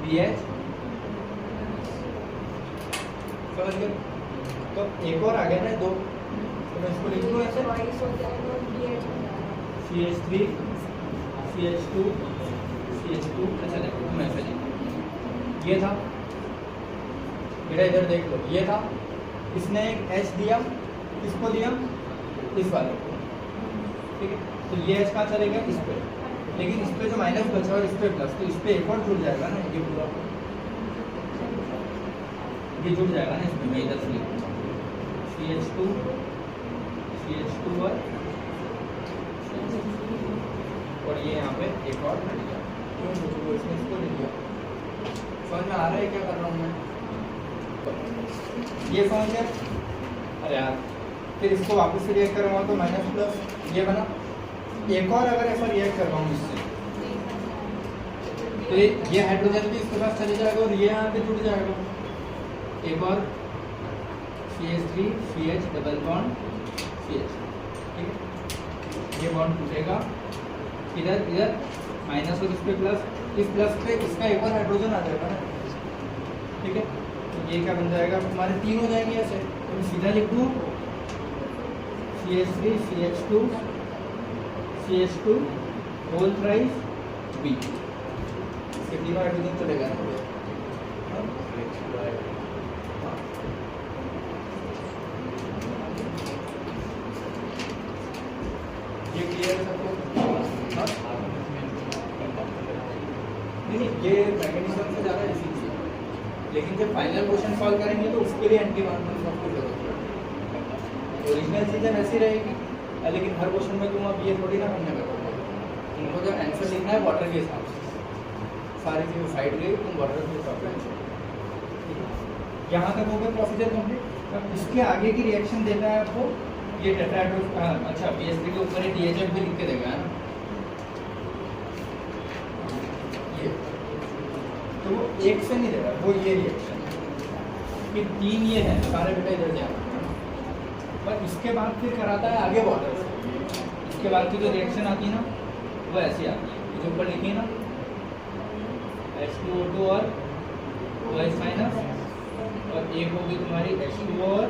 [SPEAKER 1] BH, समझ गए? तो एक और आ गया ना 2, तो मैं इसको लिख दूँ ऐसे CH3 CH2 CH2। अच्छा देखो मैं ऐसे लिख, ये था बेटा, इधर देख लो, ये था, इसने एक H दिया, किसको दिया? इस वाले को, ठीक है, तो ये H कहाँ चलेगा? इस पे, लेकिन इस पे जो माइनस बचा और इस पे प्लस, तो इस पे एक और जुड़ जाएगा ना, ये पूरा ये जुड़ जाएगा ना इसमें। मैं इधर से लिखूंगा CH2 और ये यहाँ पे एक और हट गया, क्यों? क्योंकि इसने इसको ले लिया। समझ में आ रहा है क्या कर रहा हूँ मैं? ये समझ गया? अरे यार, फिर इसको वापस से रिएक्ट करवाऊँ तो माइनस प्लस ये बना, एक और अगर ऐसा रिएक्ट करवाऊँ इससे तो ये हाइड्रोजन भी इसके पास चले जाएगा और ये यहाँ पे जुड़ जाएगा, एक और CH3 CH double bond CH, ठीक है, ये बॉन्ड टूटेगा, इधर इधर माइनस और इस पे प्लस, इस प्लस पे इसका एक और हाइड्रोजन आ जाएगा ना, ठीक है, तो ये क्या बन जाएगा? तुम्हारे 3 हो जाएंगे ऐसे, तो मैं सीधा लिख दूँ CH3 CH2 CH2 whole thrice B, इसके तीनों हाइड्रोजन चलेगा ना। ये क्लियर है सबको? नहीं, ये मैकेनिज्म से ज़्यादा इसी चीज़, लेकिन जब फाइनल क्वेश्चन सॉल्व करेंगे तो उसके लिए एंटी क्वांटम सॉल्व की जरूरत है। ओरिजिनल चीज़ें वैसी रहेगी, लेकिन हर क्वेश्चन में तुम अब ये थोड़ी ना करने लगोगे, तुमको जब आंसर लिखना है वाटर के हिसाब से, सारी चीज़ें साइड गई, तुम वाटर के हिसाब से आंसर। यहाँ तक हो गया प्रोसीजर कंप्लीट। अब इसके आगे की रिएक्शन देता है आपको ये टेट्राहाइड्रो, अच्छा BH3 के ऊपर DHF भी लिख के देगा, है ना, ये तो वो एक से नहीं देगा, वो ये रिएक्शन कि 3 ये है सारे बेटा इधर जाना, पर इसके बाद फिर कराता है आगे वाटर से। इसके बाद की जो रिएक्शन आती है ना वो ऐसी आती है, जो ऊपर लिखी है ना H2O2 और OH माइनस, और एक होगी तुम्हारी H2O और,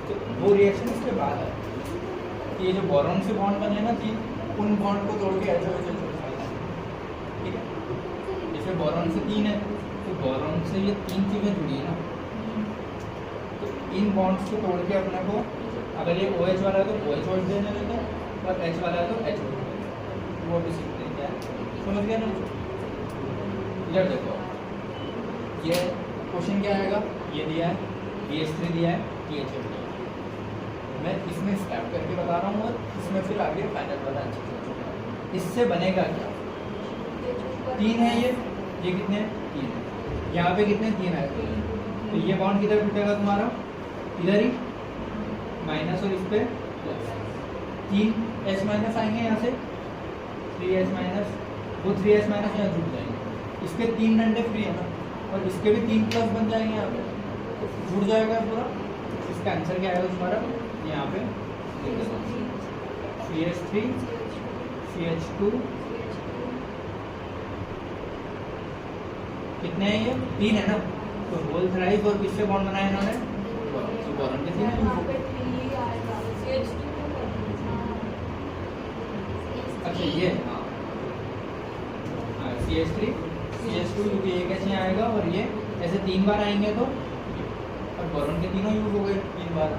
[SPEAKER 1] तो वो रिएक्शन इसके बाद है कि ये जो बोरॉन से बॉन्ड बने ना 3, उन बॉन्ड को तोड़ के HOH, ठीक है, जैसे बोरॉन से 3 है तो बोरॉन से ये 3 चीज़ें जुड़ी है ना, तो इन बॉन्ड्स को तोड़ के अपने को, अगर ये OH वाला है तो OH देने देते हैं, और H वाला है तो H, वो भी सीखते हैं क्या है, समझ गया ना? इधर देखो, ये क्वेश्चन क्या आएगा, ये दिया है BH3 दिया है THF दिया है, मैं इसमें स्टैप करके बता रहा हूँ और इसमें फिर आगे फाइनल वाला आंसर। इससे बनेगा क्या? 3 है ये कितने हैं? 3 है, यहाँ पे कितने? 3 है, तो ये बॉन्ड किधर टूटेगा तुम्हारा? इधर ही, माइनस और इस पे प्लस, 3 एच माइनस आएंगे यहाँ से, 3 एच माइनस, वो 3 एच माइनस यहाँ जुड़ जाएंगे, इसके 3 डंडे फ्री है ना, और इसके भी 3 प्लस बन जाएंगे यहाँ पे, जुड़ जाएगा पूरा। इसका आंसर क्या आएगा तुम्हारा, यहाँ पे CH3 CH2 कितने हैं ये, 3 है ना, तो होल थ्राइस और किससे बॉन्ड बनाया इन्होंने, तो बोरॉन के 3 है।
[SPEAKER 2] यहाँ पे 3 आएगा, CH2
[SPEAKER 1] अच्छा ये हाँ CH3 CH2 क्योंकि एक ऐसे आएगा और ये ऐसे 3 बार आएंगे तो, और बोरॉन के तीनों यूज हो गए 3 बार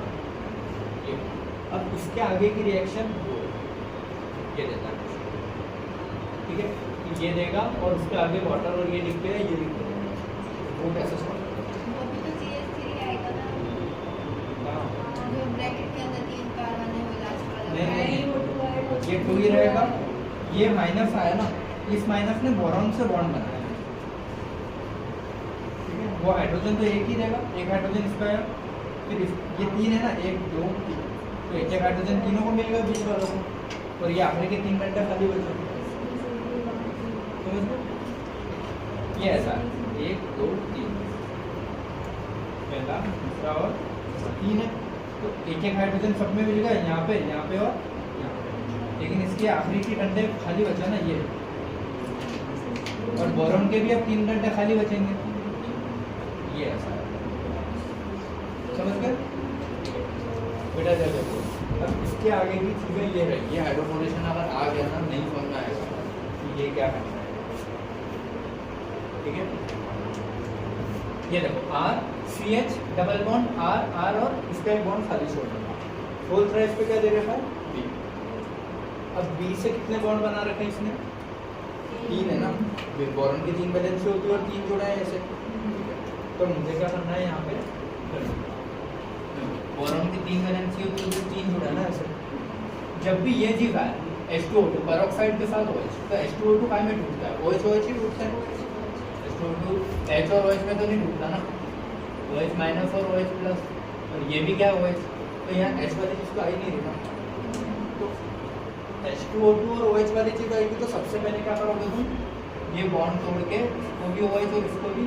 [SPEAKER 1] ये। अब इसके आगे की रिएक्शन ये देता है, ठीक है, तो ये देगा और उसके आगे वाटर और ये लिख के ये लिख देगा, वो कैसे सॉल्व
[SPEAKER 3] अभी तो CH3 आएगा ना, जो ब्रैकेट के अंदर 3 कार्बन है वो लास्ट वाला।
[SPEAKER 1] नहीं, ये 2 ही रहेगा, ये माइनस आया ना, इस माइनस ने बोरॉन से बॉन्ड बनाया, ठीक है, वो हाइड्रोजन तो एक ही रहेगा, एक हाइड्रोजन इसका आया, फिर ये 3 है ना, 1 2 3, तो एक हाइड्रोजन तीनों को मिलेगा बीच वालों को, और ये आखिरी के 3 घंटे खाली बचे, समझ लो ये ऐसा 1 2 3 पहला दूसरा और 3 है, तो एक हाइड्रोजन सब में मिलेगा, यहाँ पे और यहाँ पे, लेकिन इसके आखिरी के डंडे खाली बचा ना ये, और बोरॉन के भी अब 3 डंडे खाली बचेंगे, ये ऐसा है, समझ गए बेटा। देखो अब इसके आगे की चीजें ये रही, ये हाइड्रोफोरेशन अगर आ गया ना, नहीं समझ में आएगा कि ये क्या करना है, ठीक है। ये देखो R CH double bond R और इसका एक बॉन्ड खाली छोड़ देना, होल थ्राइस पे क्या दे रखा है B। अब B से कितने बॉन्ड बना रखे हैं इसने, 3 है ना, बोरॉन की 3 वैलेंसी होती है और 3 जोड़ा है ऐसे, तो मुझे क्या करना है यहाँ पे, बोरॉन की 3 वैलेंसी होती है तो 3 जोड़ा है ना ऐसे, जब भी ये चीज आए H2O2 पेरोक्साइड के साथ OH, तो H2O2 काय में टूटता है, OH ही टूटता है, H2O2 H और OH में तो नहीं टूटता ना, OH माइनस और OH प्लस, और ये भी क्या है OH, तो यहाँ H वाली चीज तो आई नहीं रही ना, तो H2O2 और OH वाली चीज आएगी, तो सबसे पहले क्या करोगे तुम, ये बॉन्ड तोड़ के इसको भी OH और इसको भी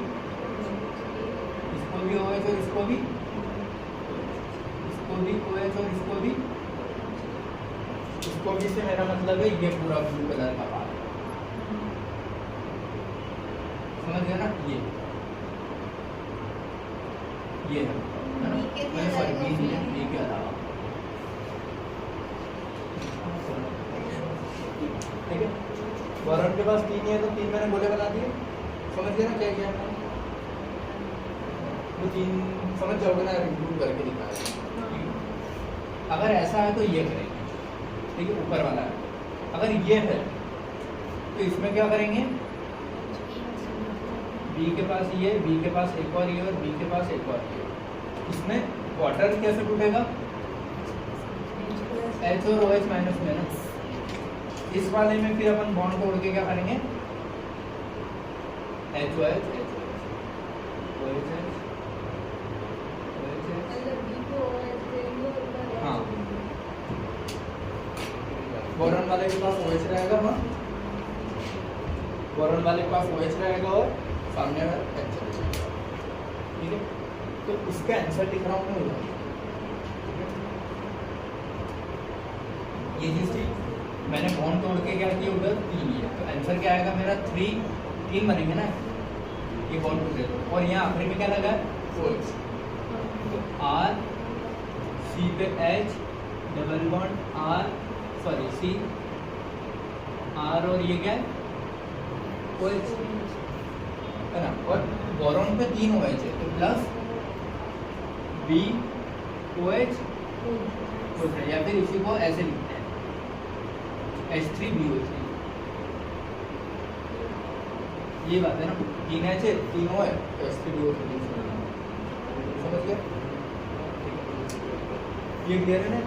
[SPEAKER 1] OH और इसको भी OH और इसको भी से मेरा मतलब है ये पूरा ब्लू कलर का पार्ट, समझ गए ना, ये है ना, मैं सॉरी बी के अलावा, ठीक है। बोरॉन के पास 3 है तो 3 मैंने गोले बना दिए, समझ गए ना क्या किया, वो 3 समझ जाओगे ना, इंक्लूड करके दिखाया। अगर ऐसा है तो ये करेंगे, ठीक है, ऊपर वाला है, अगर ये है तो इसमें क्या करेंगे, B के पास ये, B के पास एक और ये, और B के पास एक और ये, इसमें वाटर कैसे टूटेगा, H और OH माइनस में ना, इस वाले में फिर अपन बॉन्ड तोड़ के क्या करेंगे, HOH हाँ, बोरॉन वाले के पास OH रहेगा ना, बोरॉन वाले के पास OH रहेगा और सामने में H रहेगा, ठीक है, तो इसका आंसर लिख रहा हूँ मैं उधर, ये चीज थी, मैंने बॉन्ड तोड़ के क्या किया उधर 3 है, तो आंसर क्या आएगा मेरा 3 बनेंगे ना, ये बॉन्ड टूटे, और यहाँ आखिरी में क्या लगा OH, तो R C पे H double bond R sorry C R और ये क्या है OH है ना, और बोरॉन पे 3 OH है तो प्लस B OH या फिर इसी को ऐसे लिखते हैं H3BO3, ये बात है ना, 3 H है 3 O है तो H3BO3 समझ गया, ये क्लियर है ना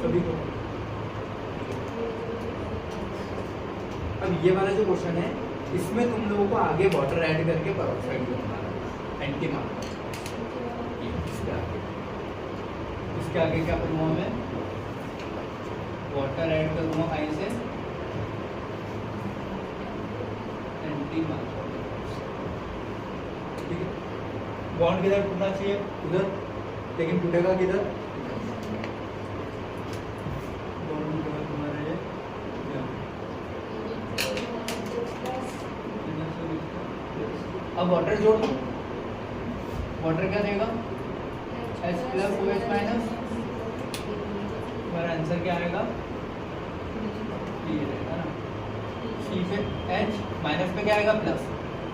[SPEAKER 1] सभी को। अब ये वाला जो क्वेश्चन है इसमें तुम लोगों को आगे वाटर ऐड करके पेरोक्साइड बनाना है, एंटी मार्क इसके इसके आगे क्या करूँगा मैं, वाटर ऐड करूँगा कहीं से, एंटी मार्को, ठीक है। बॉन्ड किधर टूटना चाहिए, उधर, लेकिन टूटेगा किधर, बॉन्ड टूटेगा तुम्हारा ये अब वाटर जोड़ दो, वाटर क्या देगा, H प्लस OH माइनस, हमारा आंसर क्या आएगा, ये रहेगा ना, C पे H माइनस पे क्या आएगा प्लस,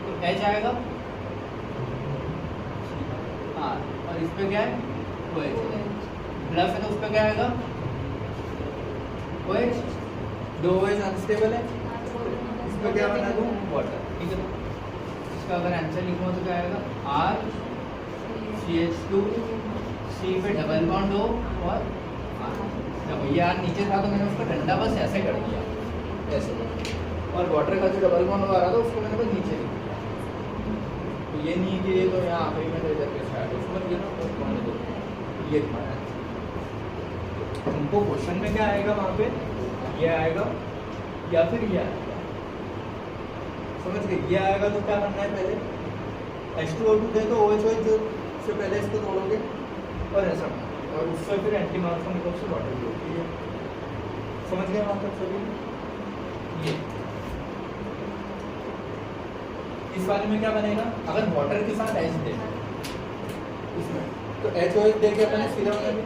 [SPEAKER 1] तो H आएगा हाँ, और इस पे क्या है OH, प्लस है तो उस पे क्या आएगा OH, दो OH अनस्टेबल है, इस पे क्या बना दूँ वाटर, ठीक है। इसका अगर आंसर लिखूँ तो क्या आएगा R CH2 C पे डबल बॉन्ड हो और देखो ये यार नीचे था तो मैंने उसका डंडा बस ऐसे कर दिया ऐसे, और वाटर का जो डबल बॉन्ड आ रहा था उसको मैंने बस नीचे लिख दिया। तो ये नहीं कि ये तो यहाँ आखिरी में ले जाके स्टार्ट उसको ये ना बॉन्ड दो, ये तुम्हारा तुमको क्वेश्चन में क्या आएगा वहाँ पे, ये आएगा या फिर ये आएगा, समझ गए। ये आएगा तो क्या करना है, पहले H2O2 दे तो OH जो से पहले इसको तोड़ोगे और ऐसा, और उससे फिर एंटी मार्को निकल से वाटर जोड़ती है, समझ गए वहाँ तक सभी। ये इस वाले में क्या बनेगा, अगर वाटर के साथ H दे इसमें तो HOH दे के अपने सीधा मतलब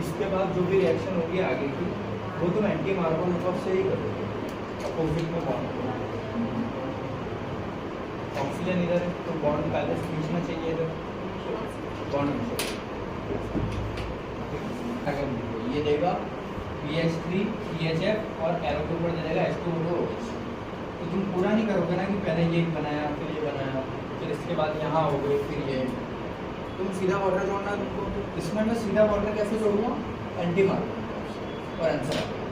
[SPEAKER 1] इसके बाद जो भी रिएक्शन होगी आगे की वो तुम एंटी मार्को निकल से ही करोगे, अपोजिट में बॉन्ड, ऑक्सीजन इधर है तो बॉन्ड पहले से खींचना चाहिए इधर, बॉन्ड अगर ये देगा BH3 BHF और एरो के ऊपर दे देगा H2O2 OH, तो तुम पूरा नहीं करोगे ना कि पहले ये बनाया फिर ये बनाया फिर इसके बाद यहाँ हो गए फिर ये, तुम सीधा वाटर जोड़ना तुमको। इसमें मैं सीधा वाटर कैसे जोड़ूँगा, एंटी मार्को और आंसर आ गया,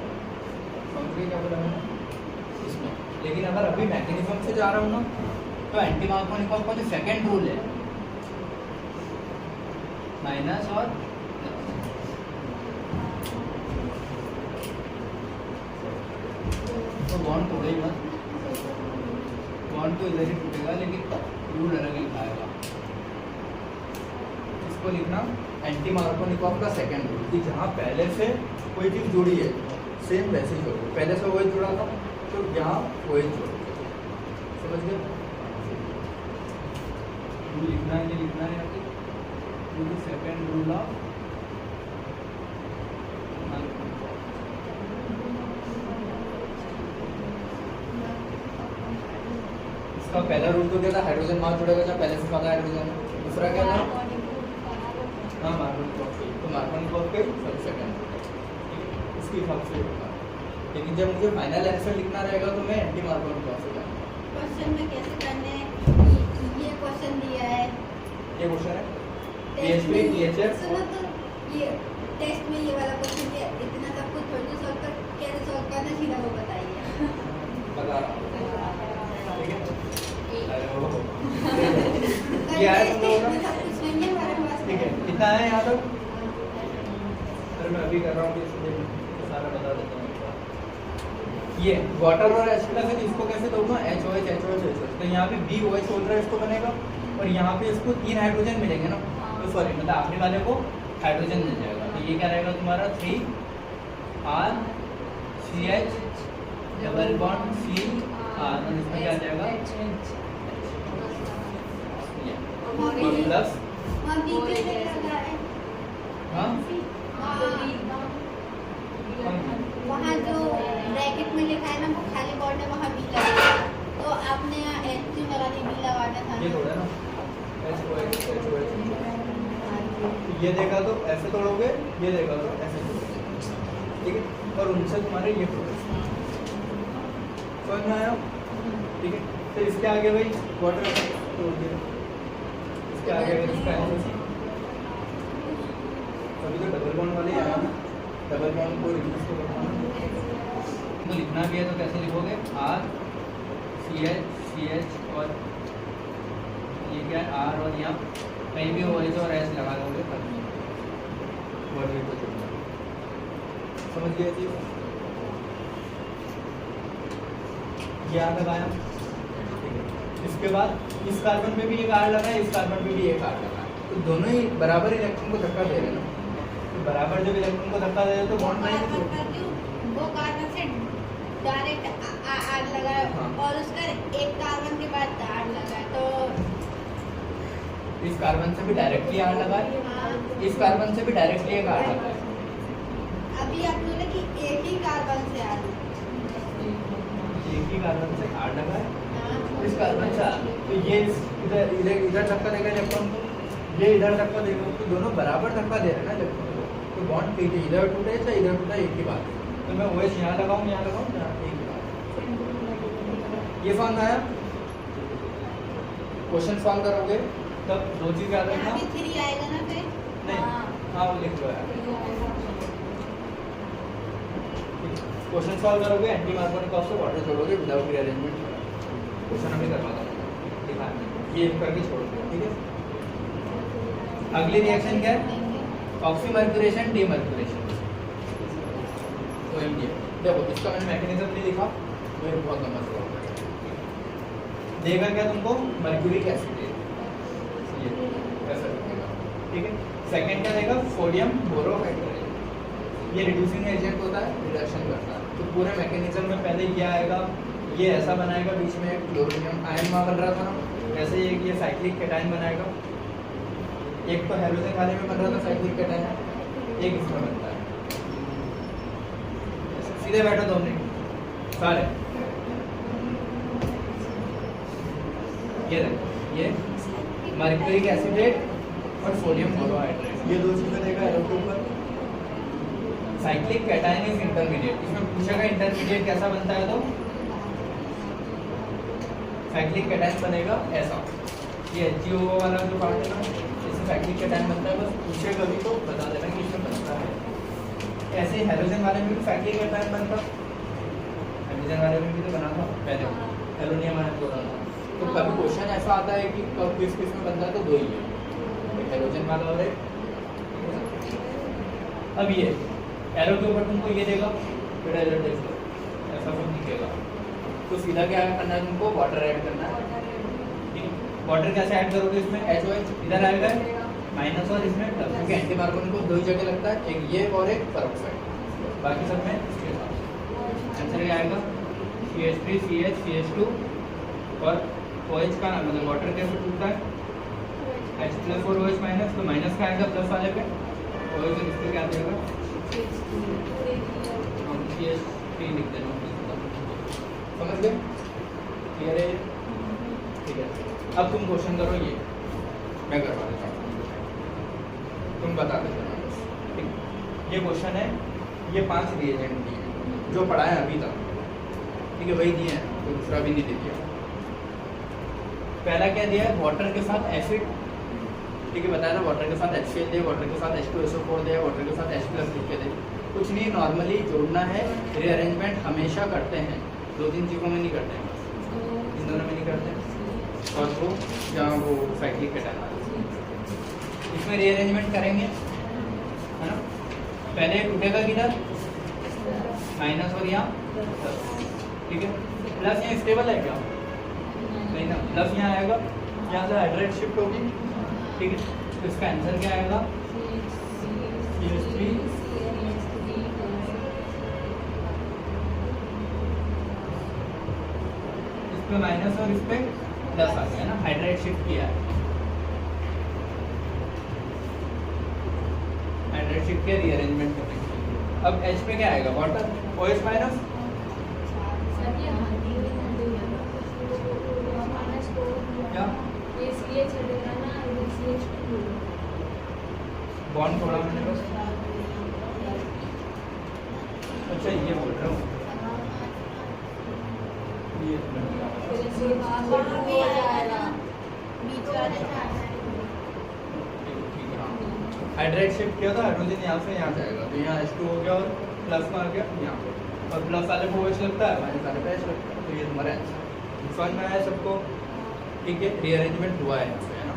[SPEAKER 1] समझ गए क्या बोला मैंने इसमें। लेकिन अगर अभी मैकेनिज्म से जा रहा हूँ ना तो एंटी मार्को निकॉल का जो सेकंड रूल है माइनस और तो बॉन्ड तोड़े ही मत, बॉन्ड तो इधर ही टूटेगा लेकिन रूल अलग लिखा आएगा। इसको लिखना एंटी मार्को निकॉल का सेकंड रूल कि जहाँ पहले से कोई चीज़ जुड़ी है सेम वैसे ही जोड़ो, पहले से OH जुड़ा था तो यहाँ OH जोड़ो, समझ गए। रूल लिखना है, नहीं लिखना है यहाँ पे, रूल सेकंड रूल ऑफ इसका पहला रूल तो क्या था, हाइड्रोजन मास जुड़ेगा जहाँ पहले से ज्यादा हाइड्रोजन, दूसरा क्या था हाँ मार्कोनी कॉफी, तो मार्कोनी कॉफी सब सेकंड इसके हिसाब से होगा। लेकिन जब मुझे फाइनल आंसर लिखना रहेगा तो मैं एंटी मार्कोनी कॉफी का
[SPEAKER 3] क्वेश्चन में कैसे करने हैं, ये क्वेश्चन दिया है,
[SPEAKER 1] ये क्वेश्चन है BH3 BHF
[SPEAKER 3] सुनो तो ये टेस्ट में ये वाला क्वेश्चन दिया, इतना सब कुछ थोड़ी सॉल्व कर, कैसे सॉल्व करना सीधा वो बताइए।
[SPEAKER 1] बता रहा हूँ, ठीक है। अरे वो
[SPEAKER 3] ये
[SPEAKER 1] आया
[SPEAKER 3] सब
[SPEAKER 1] तुम लोगों
[SPEAKER 3] कुछ
[SPEAKER 1] का?
[SPEAKER 3] नहीं है हमारे पास,
[SPEAKER 1] ठीक है कितना है यहाँ तक, अरे मैं अभी कर रहा हूँ इसलिए सारा बता देता हूँ। ये वाटर और H प्लस है, इसको कैसे दूंगा HOH HOH HOH, तो यहाँ पे BOH बोल रहा है इसको बनेगा, और यहाँ पे इसको 3 हाइड्रोजन मिलेंगे ना, तो सॉरी मतलब आखिरी वाले को हाइड्रोजन मिल जाएगा, तो ये क्या रहेगा तुम्हारा 3R CH double bond C R, और इसमें क्या आ जाएगा और प्लस
[SPEAKER 3] वहाँ बी कैसे लगा है,
[SPEAKER 1] हाँ
[SPEAKER 3] वहाँ जो ब्रैकेट में लिखा है ना वो खाली बॉर्ड है, वहाँ बी लगा है, तो आपने यहाँ H लगा दी, बी लगाना था
[SPEAKER 1] ये थोड़ा ना HOH HOH, ये देगा तो ऐसे तोड़ोगे, ये देगा तो ऐसे तोड़ोगे, ठीक है। और उनसे तुम्हारे ये तोड़ोगे, समझ में आया, ठीक है। फिर इसके आगे भाई वाटर तोड़ दिया, इसके आगे इसका आंसर अभी तो डबल बॉन्ड वाले आया ना, डबल बॉन्ड को रिड्यूस को करना तो लिखना भी है तो कैसे लिखोगे R CH CH और ये क्या है आर और यहाँ कहीं भी ओएच और एस लगा दोगे तब नहीं वर्ड को चुनना। समझ गए चीज? ये आ लगाया, ठीक है। इसके बाद इस कार्बन पे भी एक आर लगा है, इस कार्बन पे भी एक आर लगा है, तो दोनों ही बराबर इलेक्ट्रॉन को धक्का दे रहे हैं ना। तो बराबर जब इलेक्ट्रॉन को धक्का दे रहे तो बॉन्ड नहीं
[SPEAKER 3] वो कार्बन से डायरेक्ट आर लगा है
[SPEAKER 1] हाँ।
[SPEAKER 3] और उसका एक कार्बन के बाद आर लगा है, तो
[SPEAKER 1] इस कार्बन से भी डायरेक्टली आर लगा है,
[SPEAKER 3] हाँ।
[SPEAKER 1] इस कार्बन से भी डायरेक्टली एक आर लगा है।
[SPEAKER 3] अभी आप बोले कि एक ही कार्बन से आर,
[SPEAKER 1] एक ही कार्बन से आर लगा है,
[SPEAKER 3] हाँ।
[SPEAKER 1] इस कार्बन से आर, तो ये इधर इधर इधर धक्का देगा इलेक्ट्रॉन को, ये इधर धक्का देगा, तो दोनों बराबर धक्का दे रहे हैं ना इलेक्ट्रॉन को। तो बॉन्ड ठीक है, इधर टूटे चाहे इधर टूटा एक ही बात है। तो मैं OH यहाँ लगाऊँ यहाँ लगाऊँ यहाँ, एक ही बात है। ये समझ आया? क्वेश्चन सॉल्व करोगे तब दो चीज याद रखना।
[SPEAKER 3] यहाँ भी 3 आएगा ना फिर?
[SPEAKER 1] नहीं, हाँ वो लिख लो यार। क्वेश्चन सॉल्व करोगे एंटी मार्कोनिक ऑफ से वाटर छोड़ोगे विदाउट रीअरेंजमेंट। क्वेश्चन अभी करवाता हूँ, ये करके छोड़ दो, ठीक है। अगली रिएक्शन क्या है? Oxymercuration demercuration. तो ये देखो, इसका मैंने मैकेनिज्म नहीं लिखा, मेरे बहुत लंबा चला देगा क्या तुमको? मर्क्यूरिक एसिड ये ऐसा दिखेगा, ठीक है। सेकंड क्या देगा? Sodium borohydrate. ये रिड्यूसिंग एजेंट होता है, रिडक्शन करता है। तो पूरे मैकेनिज्म में पहले ये आएगा, ये ऐसा बनाएगा, बीच में क्लोरीनियम आयन वहाँ बन रहा था ना, ऐसे ही ये साइक्लिक कैटायन बनाएगा। एक तो हाइड्रोजन खाली में बन रहा था साइक्लिक कैटायन, एक इसमें बनता है। सीधे बैठो 2 मिनट सारे। ये देखो, ये मर्क्यूरिक एसिडेट और सोडियम बोरोहाइड्रेट, ये दो चीजें देगा एरो के ऊपर। साइक्लिक कैटायन इज इंटरमीडिएट, इसमें पूछेगा इंटरमीडिएट कैसा बनता है, तो साइक्लिक कैटायन बनेगा ऐसा। ये HCO वाला जो पार्ट है ना, इसमें साइक्लिक कैटायन बनता है। बस पूछेगा भी तो बता देना कि इसमें बनता है। ऐसे ही हाइड्रोजन वाले में भी साइक्लिक कैटायन बनता, हाइड्रोजन वाले में भी तो बना था पहले, एल्युमिनियम आयन जोड़ा था। तो कभी क्वेश्चन ऐसा आता है कि कब किस किस में बनता है, तो 2 ही है, एक हाइड्रोजन वाला और एक। अब ये एरो के ऊपर तुमको ये देगा, फिर एलर्ट देगा, ऐसा कुछ दिखेगा। तो सीधा क्या करना है तुमको? वाटर ऐड करना है, ठीक है। वाटर कैसे ऐड करोगे? इसमें HOH इधर आएगा माइनस और इसमें प्लस, क्योंकि एंटी मार्कोनिक को 2 ही जगह लगता है, एक ये और एक पेरोक्साइड, बाकी सब में इसके साथ। आंसर क्या आएगा? CH3 CH CH2 और OH का नाम मतलब वाटर कैसे टूटता है? H प्लस और OH माइनस, तो माइनस का आएगा प्लस वाले पे, OH और इसके क्या देगा? हम CH3 लिख देना, समझ गए? क्लियर है? ठीक है। अब तुम क्वेश्चन करो, ये मैं करवा देता हूँ, तुम बता देना, ठीक। ये क्वेश्चन है, ये 5 रिएजेंट दिए हैं जो पढ़ा है अभी तक, ठीक है, वही दिए हैं, तो दूसरा भी नहीं दे दिया। पहला क्या दिया है? वाटर के साथ एसिड, ठीक है, बताया ना, वाटर के साथ HCl दे, वाटर के साथ H2SO4 दे, वाटर के साथ H+ लिख के दे। कुछ नहीं, नॉर्मली जोड़ना है। रीअरेंजमेंट हमेशा करते हैं, 2-3 चीज़ों में नहीं करते हैं, इन दोनों में नहीं करते हैं, और वो जहाँ वो साइक्लिक कैटायन इसमें रीअरेंजमेंट करेंगे, है ना। पहले टूटेगा किधर? माइनस और यहाँ प्लस, ठीक है। प्लस यहाँ स्टेबल है क्या? नहीं ना, प्लस यहाँ आएगा, यहाँ से हाइड्रेट शिफ्ट होगी, ठीक है। तो इसका आंसर क्या आएगा? CH3 इस पे माइनस और इस पे प्लस आ गया ना, हाइड्रेट शिफ्ट किया है, हाइड्रेट शिफ्ट किया, रीअरेंजमेंट करेंगे। अब H पे क्या आएगा? वाटर, OH माइनस, क्या बॉन्ड थोड़ा मैंने बस, अच्छा ये बोल रहा हूँ, ये
[SPEAKER 3] वहाँ भी आएगा बीच वाले में।
[SPEAKER 1] हाइड्रेट शिफ्ट किया था, हाइड्रोजन यहाँ से यहाँ जाएगा, तो यहाँ H2 हो गया और प्लस में आ गया यहाँ पे, और प्लस वाले को OH लगता है, माइनस वाले पे H लगता है, तो ये तुम्हारा आंसर। समझ में आया सबको? ठीक है, रीअरेंजमेंट हुआ है यहाँ पे, है ना।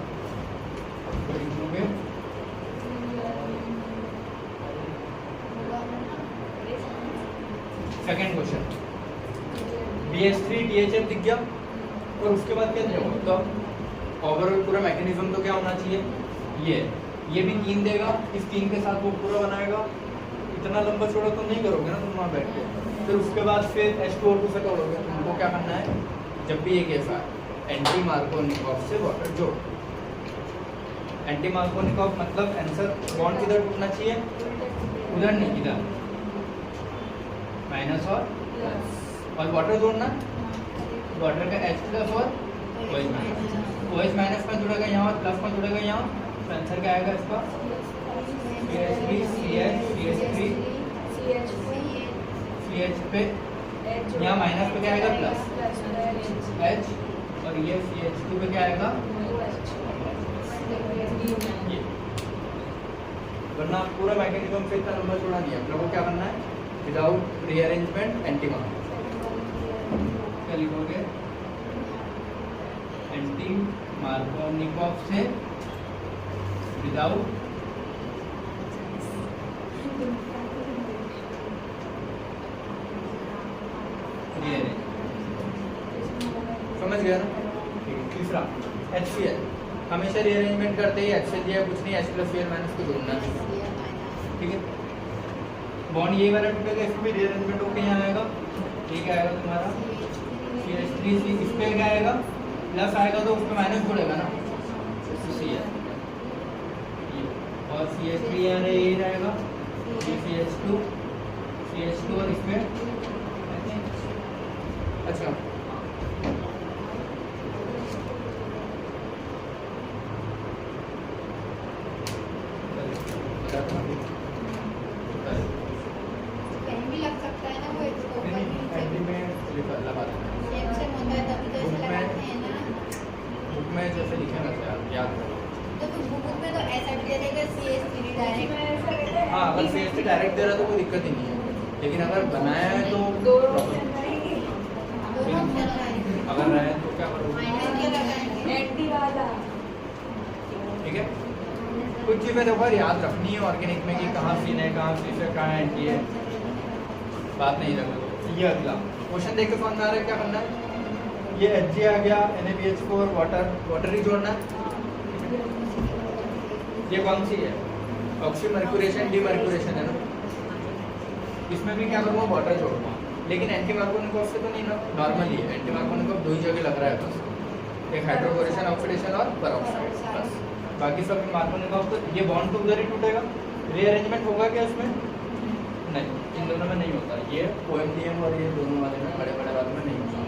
[SPEAKER 1] तो लिखोगे सेकंड क्वेश्चन BH3 DHF दिख गया और उसके बाद क्या देगा तो ओवरऑल पूरा मैकेनिज्म तो क्या होना चाहिए ये भी 3 देगा इस 3 के साथ वो पूरा बनाएगा इतना लंबा चौड़ा तो नहीं करोगे ना तुम वहाँ बैठ के फिर उसके बाद फिर H2O2 से तोड़ोगे तुमको क्या करना है जब भी एक ऐसा एंटी मार्कोनिकॉफ से वाटर जोड़ एंटी मार्कोनिकॉफ मतलब आंसर बॉन्ड किधर टूटना चाहिए उधर नहीं इधर माइनस और वाटर जोड़ना वाटर का H प्लस और OH माइनस का जुड़ेगा यहाँ और प्लस का जुड़ेगा यहाँ तो आंसर क्या आएगा इसका CH3 CH3 CH पे यहाँ माइनस पे क्या आएगा प्लस H और ये CH2 पे क्या आएगा ये वरना पूरा मैकेनिज्म से इतना लंबा छोड़ा नहीं है आप लोगों को क्या करना है विदाउट रीअरेंजमेंट एंटी क्या लिखोगे एंटी मार्कोनिकॉफ से विदाउट समझ गया ना ठीक है तीसरा HCl हमेशा रीअरेंजमेंट करते ही HCl दिया कुछ नहीं H प्लस Cl माइनस को जोड़ना है ठीक है बॉन्ड ये वाला टूटेगा इसमें रीअरेंजमेंट होकर यहाँ आएगा ठीक आएगा तुम्हारा CH3 इस पे क्या आएगा प्लस आएगा तो उस पे माइनस जुड़ेगा ना Cl और CH3 यहाँ यही रहेगा CH2 और इसमें अच्छा
[SPEAKER 3] कहीं भी लग सकता है ना वो इसको ऊपर
[SPEAKER 1] बुक में जैसे लिखेगा याद करो
[SPEAKER 3] तो बुक में तो ऐसा भी दे देगा CH3 डायरेक्ट
[SPEAKER 1] हाँ अगर CH3 डायरेक्ट दे रहा तो कोई दिक्कत ही नहीं है लेकिन अगर बनाया है तो अगर रहा है तो क्या करोगे ठीक है कुछ चीज़ें देखो याद रखनी है ऑर्गेनिक में कि कहाँ सीन है कहाँ सी से कहाँ एंटी है बात नहीं रखो ये अगला क्वेश्चन देख के समझ आ रहा है क्या करना है ये Hg आ गया NaBH4 और वाटर ही जोड़ना है ये कौन सी है ऑक्सी मर्क्यूरेशन डीमर्क्यूरेशन है ना इसमें भी क्या करूँगा वाटर जोड़ूंगा लेकिन एंटी मार्कोनिकॉफ से तो नहीं ना नॉर्मली है एंटी मार्कोनिकॉफ दो ही जगह लग रहा है बस एक हाइड्रोकोरेशन ऑक्सीडेशन और पेरोक्साइड बस बाकी सब मार्कोनिकॉफ तो ये बॉन्ड तो उधर ही टूटेगा रीअरेंजमेंट होगा क्या इसमें नहीं इन दोनों में नहीं होता ये OMDM और ये दोनों वाले में बड़े बड़े वाले में नहीं होता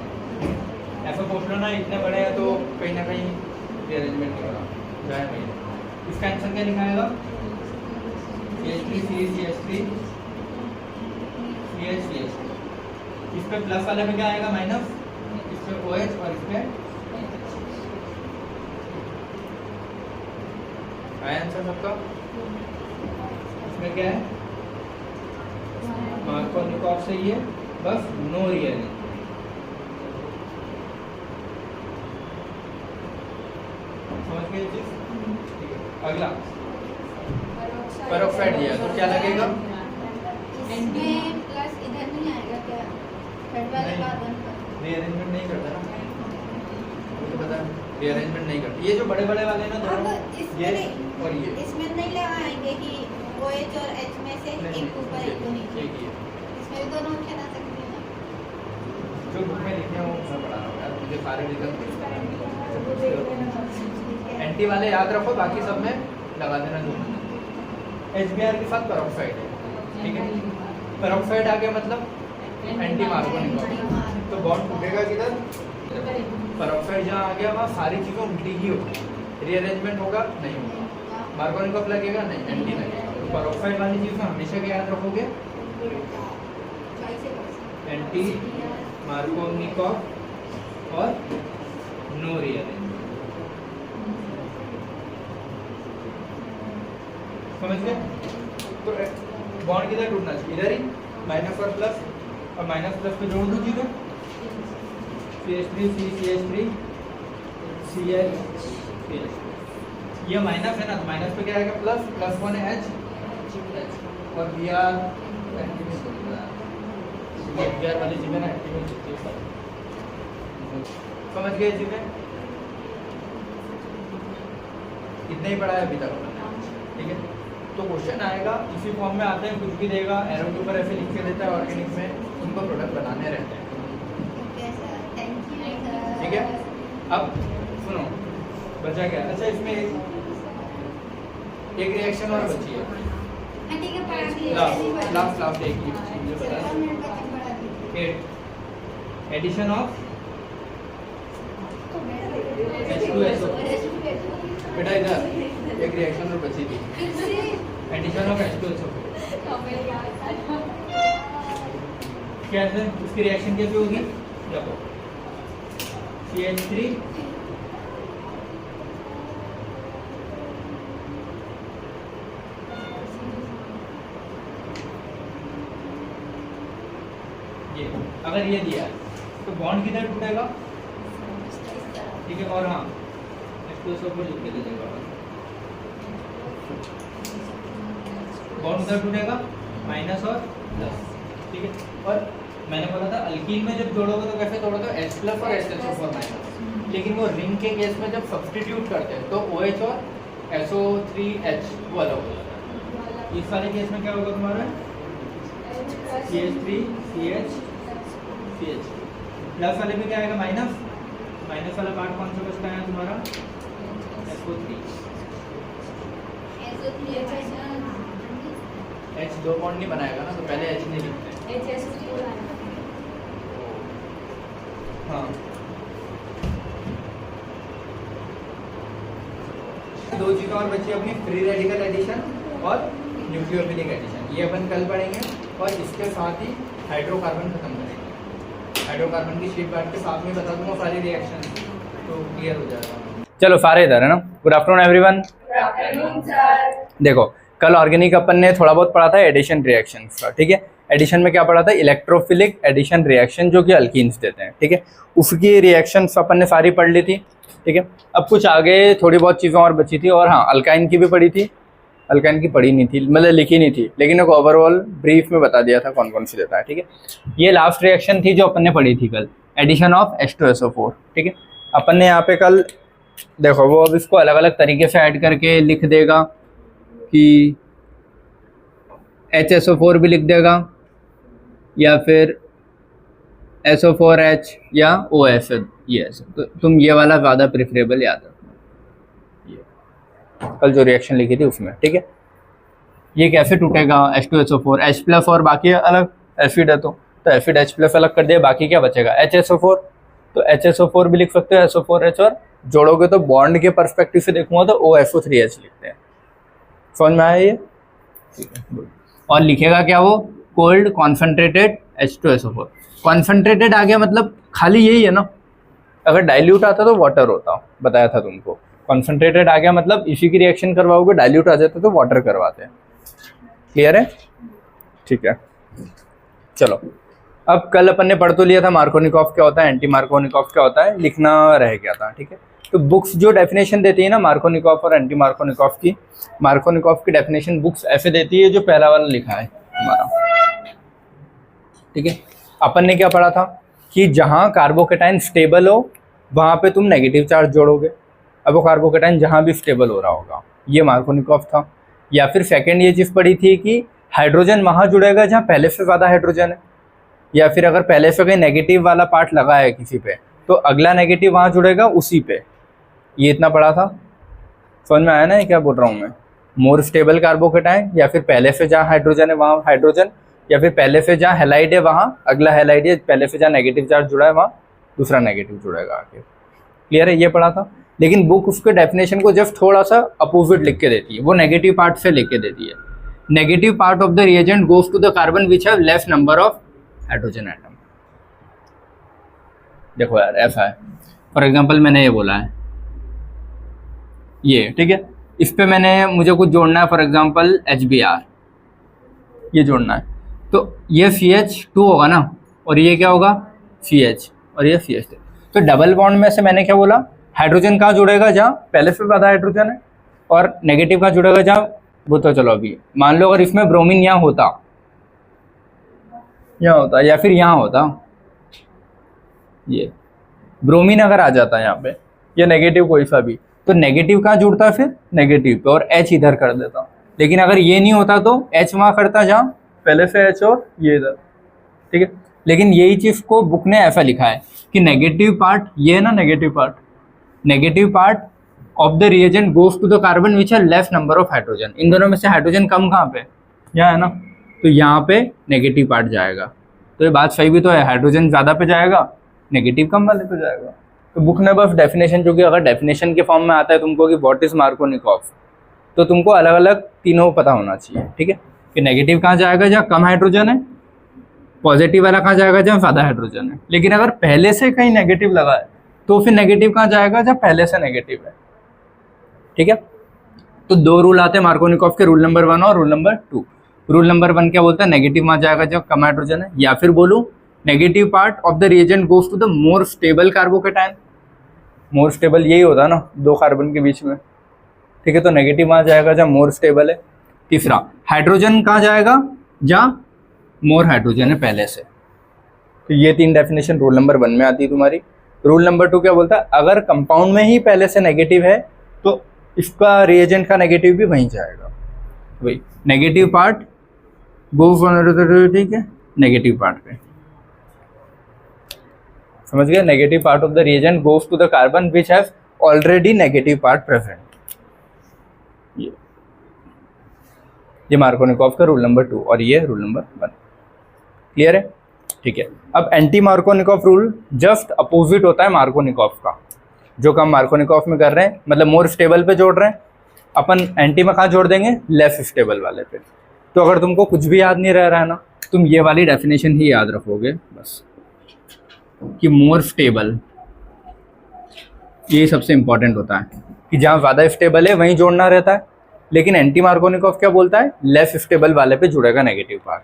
[SPEAKER 1] ऐसा पूछ लो ना इतने बड़े हैं तो कहीं ना कहीं रीअरेंजमेंट नहीं होगा जाए भाई इसका आंसर क्या लिखाएगा CH3 इस पे प्लस वाले में क्या आएगा माइनस इस पे OH और इस पे आया आंसर सबका इसमें क्या है मार्कोनिकॉफ से ये बस नो रियलिंग समझ गए चीज ठीक है अगला पेरोक्साइड दिया तो क्या लगेगा
[SPEAKER 3] इसमें प्लस इधर नहीं आएगा क्या थर्ड वाले कार्बन पर
[SPEAKER 1] रीअरेंजमेंट नहीं करता ना मुझे पता है रीअरेंजमेंट नहीं करता ये जो बड़े बड़े वाले ना दोनों ये और ये
[SPEAKER 3] इसमें नहीं लगाएंगे कि OH और H में से एक ऊपर एक नीचे इसमें भी दोनों ऑप्शन आ सकते हैं ना
[SPEAKER 1] जो बुक में लिखे हैं वो मैं पढ़ा रहा हूँ यार मुझे सारे रिजल्ट एंटी वाले याद रखो बाकी सब में लगा देना दोनों HBr के साथ पेरोक्साइड है ठीक है पेरोक्साइड आ गया मतलब एंटी मार्कोनिकॉफ तो बॉन्ड टूटेगा किधर पेरोक्साइड जहाँ आ गया वहाँ सारी चीज़ें उल्टी ही होगी रीअरेंजमेंट होगा नहीं होगा मार्कोनिकॉफ लगेगा नहीं एंटी लगेगा तो पेरोक्साइड वाली चीज़ में हमेशा क्या याद रखोगे एंटी मार्कोनिकॉफ और नो रीअरेंजमेंट समझ गए तो बॉन्ड किधर टूटना चाहिए इधर ही माइनस और प्लस पे जोड़ दो चीज़ें CH3 CH3 CH ये माइनस है ना, तो माइनस पे क्या आएगा प्लस, प्लस वन है एच, और बी आर वाली चीजें ना समझ गए चीजें, इतना ही पढ़ा है अभी तक, ठीक है। तो क्वेश्चन आएगा इसी फॉर्म में आते हैं, कुछ भी देगा एरो के ऊपर ऐसे लिख के देता है, ऑर्गेनिक में उनको प्रोडक्ट बनाने रहते हैं, ठीक है। अब सुनो बचा क्या, अच्छा इसमें एक रिएक्शन और बची है, लास्ट एक ही मुझे बता, एडिशन ऑफ H2SO, बेटा इधर एक रिएक्शन और बची थी, एडिशन ऑफ H2SO। कैसे उसकी रिएक्शन कैसे होगी, देखो CH3 ये अगर ये दिया है तो बॉन्ड किधर टूटेगा, ठीक है। और हाँ H2SO को लिख के दे देगा, बॉन्ड उधर टूटेगा माइनस और प्लस, ठीक है। और मैंने बोला था अल्कीन में जब जोड़ोगे तो कैसे जोड़ोगे, H प्लस और SO4 माइनस, लेकिन वो रिंग के केस में जब सब्स्टिट्यूट करते हैं तो OH और SO3H वो अलग हो जाता है। इस वाले केस में क्या होगा तुम्हारा CH3 CH CH, प्लस वाले में क्या आएगा माइनस, माइनस वाला पार्ट कौन सा बचता है तुम्हारा SO3, H दो बॉन्ड नहीं बनाएगा ना, तो पहले H नहीं लिखते हैं, हाँ। दो चीजें और बची अपनी, फ्री रेडिकल एडिशन और न्यूक्लियोफिलिक एडिशन, ये अपन कल पढ़ेंगे। और इसके साथ ही हाइड्रोकार्बन खत्म करेंगे, हाइड्रोकार्बन की शीट बैठ के साथ में बता दूंगा सारी रिएक्शन, तो क्लियर हो जाएगा। चलो सारे इधर है ना, गुड आफ्टरनून एवरीवन। देखो कल ऑर्गेनिक अपन ने थोड़ा बहुत पढ़ा था एडिशन रिएक्शन का, ठीक है। एडिशन में क्या पढ़ा था, इलेक्ट्रोफिलिक एडिशन रिएक्शन जो कि अल्कीन्स देते हैं, ठीक है। उसकी रिएक्शंस अपन ने सारी पढ़ ली थी, ठीक है। अब कुछ आगे थोड़ी बहुत चीज़ें और बची थी, और हाँ अल्काइन की भी पढ़ी थी, अल्काइन की पढ़ी नहीं थी मतलब लिखी नहीं थी, लेकिन एक ओवरऑल ब्रीफ में बता दिया था कौन कौन सी देता है, ठीक है। ये लास्ट रिएक्शन थी जो अपन ने पढ़ी थी कल, एडिशन ऑफ H2SO4, ठीक है। अपन ने यहाँ पे कल देखो वो अब इसको अलग अलग तरीके से ऐड करके लिख देगा कि HSO4 भी लिख देगा, या फिर SO4H या OS, ये तो तुम ये वाला ज़्यादा प्रेफरेबल याद रखना, कल जो रिएक्शन लिखी थी उसमें, ठीक है। ये कैसे टूटेगा H2SO4, H प्लस और बाकी अलग एसिड है तो एसिड H प्लस अलग कर दिया, बाकी क्या बचेगा HSO4, तो HSO4 भी लिख सकते हो, SO4H, और जोड़ोगे तो बॉन्ड के पर्सपेक्टिव से देखूंगा तो OSO3H लिखते हैं, समझ में आया ये, ठीक है। और लिखेगा क्या वो, कोल्ड कॉन्सेंट्रेटेड H2SO4, कॉन्सेंट्रेटेड आ गया मतलब खाली यही है ना, अगर डाइल्यूट आता तो वाटर होता, बताया था तुमको, कॉन्सेंट्रेटेड आ गया मतलब इसी की रिएक्शन करवाओगे, डाइल्यूट आ जाता तो वाटर करवाते हैं, क्लियर है, ठीक है। चलो अब कल अपन ने पढ़ तो लिया था मार्कोनिकॉफ क्या होता है, एंटी मार्कोनिकॉफ क्या होता है, लिखना रह गया था, ठीक है। तो बुक्स जो डेफिनेशन देती है ना मार्कोनिकॉफ और एंटी मार्कोनिकॉफ की डेफिनेशन बुक्स ऐसे देती है जो पहला वाला लिखा है हमारा, ठीक है। अपन ने क्या पढ़ा था कि जहाँ कार्बोकेटाइन स्टेबल हो वहाँ पे तुम नेगेटिव चार्ज जोड़ोगे, अब वो कार्बोकेटाइन जहाँ भी स्टेबल हो रहा होगा, ये मार्कोनिकॉफ था। या फिर सेकंड ये चीज़ पढ़ी थी कि हाइड्रोजन वहाँ जुड़ेगा जहाँ पहले से ज़्यादा हाइड्रोजन है, या फिर अगर पहले से कहीं नेगेटिव वाला पार्ट लगा है किसी पे तो अगला नेगेटिव वहाँ जुड़ेगा उसी पे, ये इतना पढ़ा था, समझ में आया ना ये क्या बोल रहा हूँ मैं। मोर स्टेबल कार्बोकेटाइन, या फिर पहले से जहाँ हाइड्रोजन है वहाँ हाइड्रोजन, या फिर पहले से जहाँ हेलाइड है वहाँ अगला हेलाइड है, पहले से जहाँ नेगेटिव चार्ज जुड़ा है वहाँ दूसरा नेगेटिव जुड़ेगा आगे, क्लियर है, ये पढ़ा था। लेकिन बुक उसके डेफिनेशन को जस्ट थोड़ा सा अपोजिट लिख के देती है, वो नेगेटिव पार्ट से लिख के देती है, negative part of the reagent goes to the carbon which have less number of hydrogen atom. देखो यार ऐसा है, फॉर एग्जांपल मैंने ये बोला है ये, ठीक है, इस पे मैंने मुझे कुछ जोड़ना है, फॉर एग्जांपल HBr ये जोड़ना है, तो ये CH2 होगा ना, और ये क्या होगा CH, और ये CH3, तो डबल बॉन्ड में से मैंने क्या बोला, हाइड्रोजन कहाँ जुड़ेगा जहाँ पहले से ज़्यादा हाइड्रोजन है, और नेगेटिव कहाँ जुड़ेगा जहाँ, वो तो चलो अभी मान लो अगर इसमें ब्रोमीन यहाँ होता या फिर यहाँ होता, ये ब्रोमीन अगर आ जाता है यहाँ पे या नेगेटिव कोई सा भी, तो नेगेटिव कहाँ जुड़ता फिर नेगेटिव पे और H इधर कर देता। लेकिन अगर ये नहीं होता तो H वहाँ करता जहाँ पहले से H और ये इधर, ठीक है। लेकिन यही चीज़ को बुक ने ऐसा लिखा है कि नेगेटिव पार्ट ये है ना, negative part of the reagent goes to the carbon which have less number of hydrogen. इन दोनों में से हाइड्रोजन कम कहाँ पे, यहाँ है ना, तो यहाँ पे नेगेटिव पार्ट जाएगा। तो ये बात सही भी तो है, हाइड्रोजन ज़्यादा पे जाएगा, नेगेटिव कम वाले पे जाएगा। तो बुक ने बस डेफिनेशन, जो कि अगर डेफिनेशन के फॉर्म में आता है तुमको कि व्हाट इज़ मार्कोनिकॉफ, तो तुमको अलग अलग तीनों पता होना चाहिए, ठीक है। कि नेगेटिव कहाँ जाएगा जहाँ कम हाइड्रोजन है, पॉजिटिव वाला कहाँ जाएगा जहाँ ज़्यादा हाइड्रोजन है। लेकिन अगर पहले से कहीं नेगेटिव लगा है तो फिर नेगेटिव कहाँ जाएगा जहाँ पहले से नेगेटिव है, ठीक है। तो दो रूल आते हैं मार्कोनिकॉफ के, रूल नंबर 1 और रूल नंबर 2। रूल नंबर 1 क्या बोलता है, नेगेटिव वहाँ जाएगा जहाँ कम हाइड्रोजन है, या फिर बोलूँ negative part of the reagent goes to the more stable carbocation. More stable यही होता है ना, दो कार्बन के बीच में, ठीक है। तो नेगेटिव वहाँ जाएगा जहाँ मोर स्टेबल है। तीसरा, हाइड्रोजन कहाँ जाएगा जहाँ मोर हाइड्रोजन है पहले से। तो ये 3 डेफिनेशन रूल नंबर 1 में आती है तुम्हारी। रूल नंबर 2 क्या बोलता है, अगर कंपाउंड में ही पहले से नेगेटिव है तो इसका रिएजेंट का नेगेटिव भी वहीं जाएगा। वही नेगेटिव पार्ट गोज, ठीक है, नेगेटिव पार्ट पे, समझ गए। Negative part of the reagent goes to the carbon which have already negative part present. ये मार्कोनिकॉफ का रूल नंबर 2 और ये रूल नंबर 1। क्लियर है, ठीक है। अब anti Markovnikov rule just opposite होता है मार्कोनिकॉफ का। जो काम मार्कोनिकॉफ में कर रहे हैं, मतलब मोर स्टेबल पे जोड़ रहे हैं, अपन एंटी में कहाँ जोड़ देंगे, लेस स्टेबल वाले पे। तो अगर तुमको कुछ भी याद नहीं रह रहा है ना, तुम ये वाली डेफिनेशन ही याद रखोगे बस, कि मोर स्टेबल, ये सबसे इंपॉर्टेंट होता है कि जहाँ ज़्यादा स्टेबल है वहीं जोड़ना रहता है। लेकिन एंटी मार्कोनिकॉफ क्या बोलता है, लेस स्टेबल वाले पे जुड़ेगा नेगेटिव पार्ट।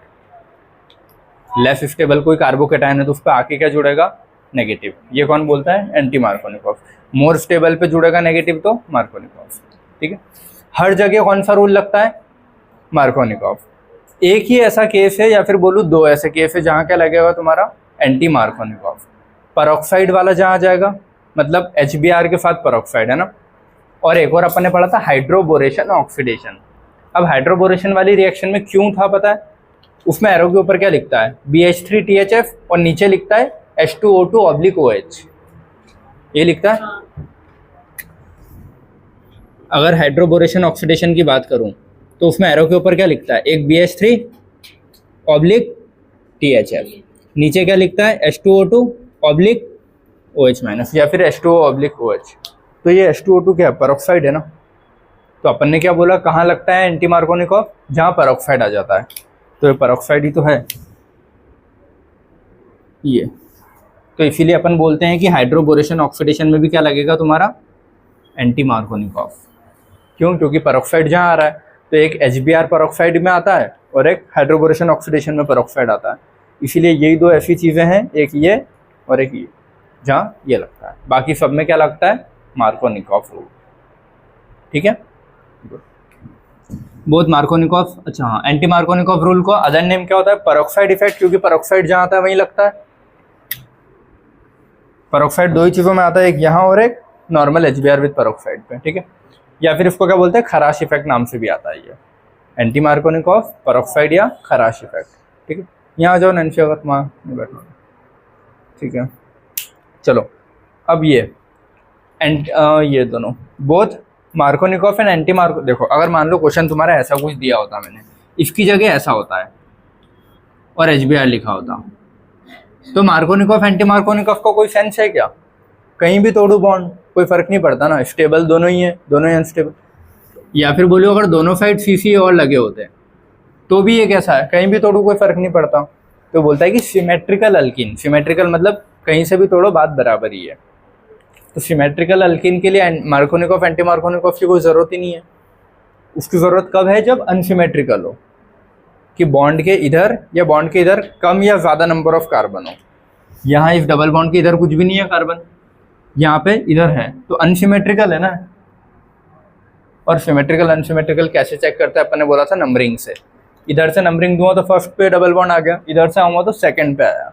[SPEAKER 1] लेस स्टेबल कोई कार्बोकेटायन है तो उस पर आके क्या जुड़ेगा, नेगेटिव। ये कौन बोलता है, एंटी मार्कोनिकॉफ। मोर स्टेबल पे जुड़ेगा नेगेटिव तो मार्कोनिकॉफ, ठीक है। हर जगह कौन सा रूल लगता है, मार्कोनिकॉफ। एक ही ऐसा केस है या फिर बोलूँ 2 ऐसे केस है जहाँ क्या लगेगा तुम्हारा, एंटी मार्कोनिकॉफ। परऑक्साइड वाला जहाँ जाएगा, मतलब HBr के साथ परऑक्साइड है ना, और एक और अपन ने पढ़ा था हाइड्रोबोरेशन ऑक्सीडेशन। अब हाइड्रोबोरेशन वाली रिएक्शन में क्यों था पता है, उसमें एरो के ऊपर क्या लिखता है, BH3THF और नीचे लिखता है H2O2/OH, ये लिखता है। अगर हाइड्रोबोरेशन ऑक्सीडेशन की बात करूं तो उसमें एरो के ऊपर क्या लिखता है, एक BH3/THF, नीचे क्या लिखता है H2O2/OH- या फिर H2O/OH। तो ये H2O2 क्या है, परऑक्साइड है ना। तो अपन ने क्या बोला, कहाँ लगता है एंटी मार्कोनिकॉफ, जहाँ परऑक्साइड आ जाता है। तो ये परऑक्साइड ही तो है ये। तो इसीलिए अपन बोलते हैं कि हाइड्रोबोरेशन ऑक्सीडेशन में भी क्या लगेगा तुम्हारा, एंटी मार्कोनिकॉफ। क्यों, क्योंकि परऑक्साइड जहाँ आ रहा है तो एक HBr परऑक्साइड में आता है और एक हाइड्रोबोरेशन ऑक्सीडेशन में परऑक्साइड आता है। इसीलिए यही 2 ऐसी चीज़ें हैं, एक ये और एक ये, जहाँ ये लगता है। बाकी सब में क्या लगता है, मार्कोनिकॉफ रूल, ठीक है। बोथ मार्कोनिकॉफ, अच्छा हाँ, एंटी मार्कोनिकॉफ रूल को अदर नेम क्या होता है, परऑक्साइड इफेक्ट, क्योंकि परऑक्साइड जहाँ आता है वहीं लगता है। परऑक्साइड 2 ही चीज़ों में आता है, एक यहाँ और एक नॉर्मल HBr विद परऑक्साइड पे, ठीक है। या फिर इसको क्या बोलते हैं, खराश इफेक्ट नाम से भी आता है ये, एंटी मार्कोनिकॉफ, परऑक्साइड या खराश इफेक्ट, ठीक है। यहाँ जाओ नैन्सी, अगर वहाँ नहीं बैठना, ठीक है। चलो अब ये ये दोनों both Markovnikov and anti Marco, देखो अगर मान लो क्वेश्चन तुम्हारा ऐसा कुछ दिया होता, मैंने इसकी जगह ऐसा होता है और HBr लिखा होता, तो मार्कोनिकॉफ एंटी मार्कोनिकॉफ का कोई सेंस है क्या, कहीं भी तोड़ो बॉन्ड कोई फर्क नहीं पड़ता ना, स्टेबल दोनों ही है, दोनों ही अनस्टेबल। या फिर बोलो अगर दोनों साइड CC और लगे होते हैं तो भी ये कैसा है, कहीं भी तोड़ो कोई फर्क नहीं पड़ता। तो बोलता है कि सिमेट्रिकल अल्किन, सिमेट्रिकल मतलब कहीं से भी तोड़ो बात बराबर ही है। तो सिमेट्रिकल अल्किन के लिए मार्कोनिकॉफ एंटी मार्कोनिकॉफ की कोई ज़रूरत ही नहीं है। उसकी ज़रूरत कब है, जब अनसिमेट्रिकल हो, कि बॉन्ड के इधर या बॉन्ड के इधर कम या ज़्यादा नंबर ऑफ कार्बन हो। यहाँ इस डबल बॉन्ड के इधर कुछ भी नहीं है कार्बन, यहाँ पे इधर है, तो अनसिमेट्रिकल है ना। और सिमेट्रिकल अनसिमेट्रिकल कैसे चेक करते हैं, अपन ने बोला था नंबरिंग से। इधर से नंबरिंग दूंगा तो फर्स्ट पे डबल बॉन्ड आ गया, इधर से आऊँगा तो सेकंड पे आया,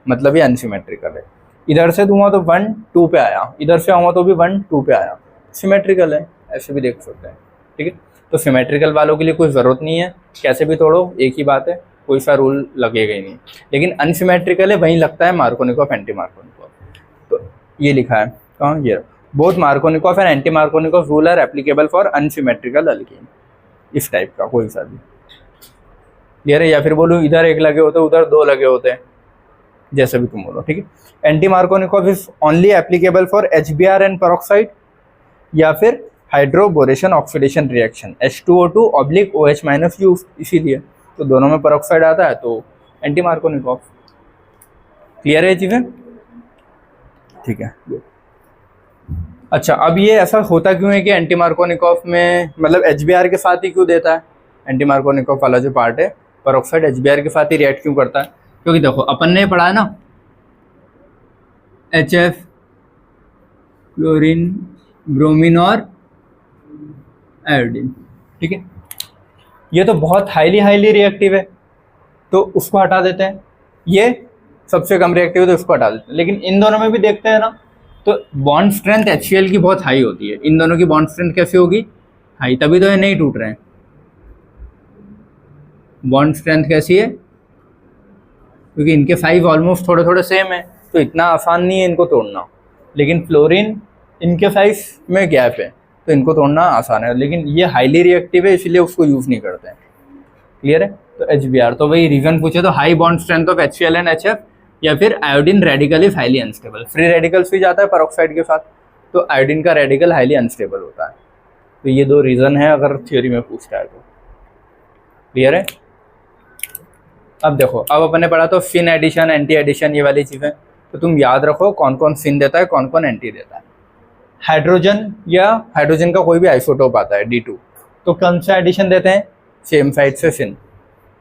[SPEAKER 1] मतलब ये अनसिमेट्रिकल है। इधर से दूंगा तो 1 2 पे आया, इधर से आऊँगा तो भी 1 2 पे आया, सिमेट्रिकल है, ऐसे भी देख सकते हैं। ठीक है, तो सिमेट्रिकल वालों के लिए कोई ज़रूरत नहीं है, कैसे भी तोड़ो एक ही बात है, कोई सा रूल लगेगा ही नहीं। लेकिन अनसिमेट्रिकल है, वहीं लगता है मार्कोनिकॉफ एंटी मार्कोनिकॉफ। तो ये लिखा है कहाँ, ये both Markovnikov and anti Markovnikov rule are applicable for unsymmetrical alkene, इस टाइप का कोई सा भी क्लियर है। या फिर बोलूँ इधर एक लगे होते उधर 2 लगे होते हैं, जैसे भी तुम बोलो। ठीक है, anti Markovnikov is only applicable for HBr and peroxide या फिर हाइड्रोबोरेशन ऑक्सीडेशन रिएक्शन H2O2/OH- इसीलिए तो दोनों में पेरोक्साइड आता है तो एंटी मार्कोनिकॉफ। क्लियर है ये चीज़ें? ठीक है। अच्छा, अब ये ऐसा होता क्यों है कि एंटी मार्कोनिकॉफ में मतलब HBr के साथ ही क्यों देता है? एंटी मार्कोनिकॉफ वाला जो पार्ट है पेरोक्साइड HBr के साथ ही रिएक्ट क्यों करता है? क्योंकि देखो अपन ने पढ़ा है ना HF, क्लोरीन, ब्रोमीन और आयोडीन। ठीक है, ये तो बहुत हाईली रिएक्टिव है तो उसको हटा देते हैं, ये सबसे कम रिएक्टिव है तो उसको हटा देते हैं। लेकिन इन दोनों में भी देखते हैं ना तो बॉन्ड स्ट्रेंथ HCl की बहुत हाई होती है, इन दोनों की बॉन्ड स्ट्रेंथ कैसी होगी? हाई, तभी तो ये नहीं टूट रहे हैं। बॉन्ड स्ट्रेंथ कैसी है? क्योंकि इनके साइज ऑलमोस्ट थोड़े थोड़े सेम है तो इतना आसान नहीं है इनको तोड़ना। लेकिन फ्लोरीन इनके साइज में गैप है तो इनको तोड़ना आसान है, लेकिन ये हाईली रिएक्टिव है इसलिए उसको यूज़ नहीं करते हैं। क्लियर है? तो HBr तो वही रीज़न पूछे तो high bond strength of HCl and HF, या फिर iodine radical is highly unstable. Free radicals भी जाता है पेरोक्साइड के साथ तो आयोडीन का रेडिकल हाईली अनस्टेबल होता है। तो ये 2 रीज़न है अगर थ्योरी में पूछता है तो। क्लियर है? अब देखो, अब अपन ने पढ़ा तो फिन एडिशन, एंटी एडिशन, ये वाली चीज़ें तो तुम याद रखो कौन कौन फिन देता है, कौन कौन एंटी देता है। हाइड्रोजन या हाइड्रोजन का कोई भी आइसोटोप आता है D2 तो कौन सा एडिशन देते हैं? सेम साइड से फिन।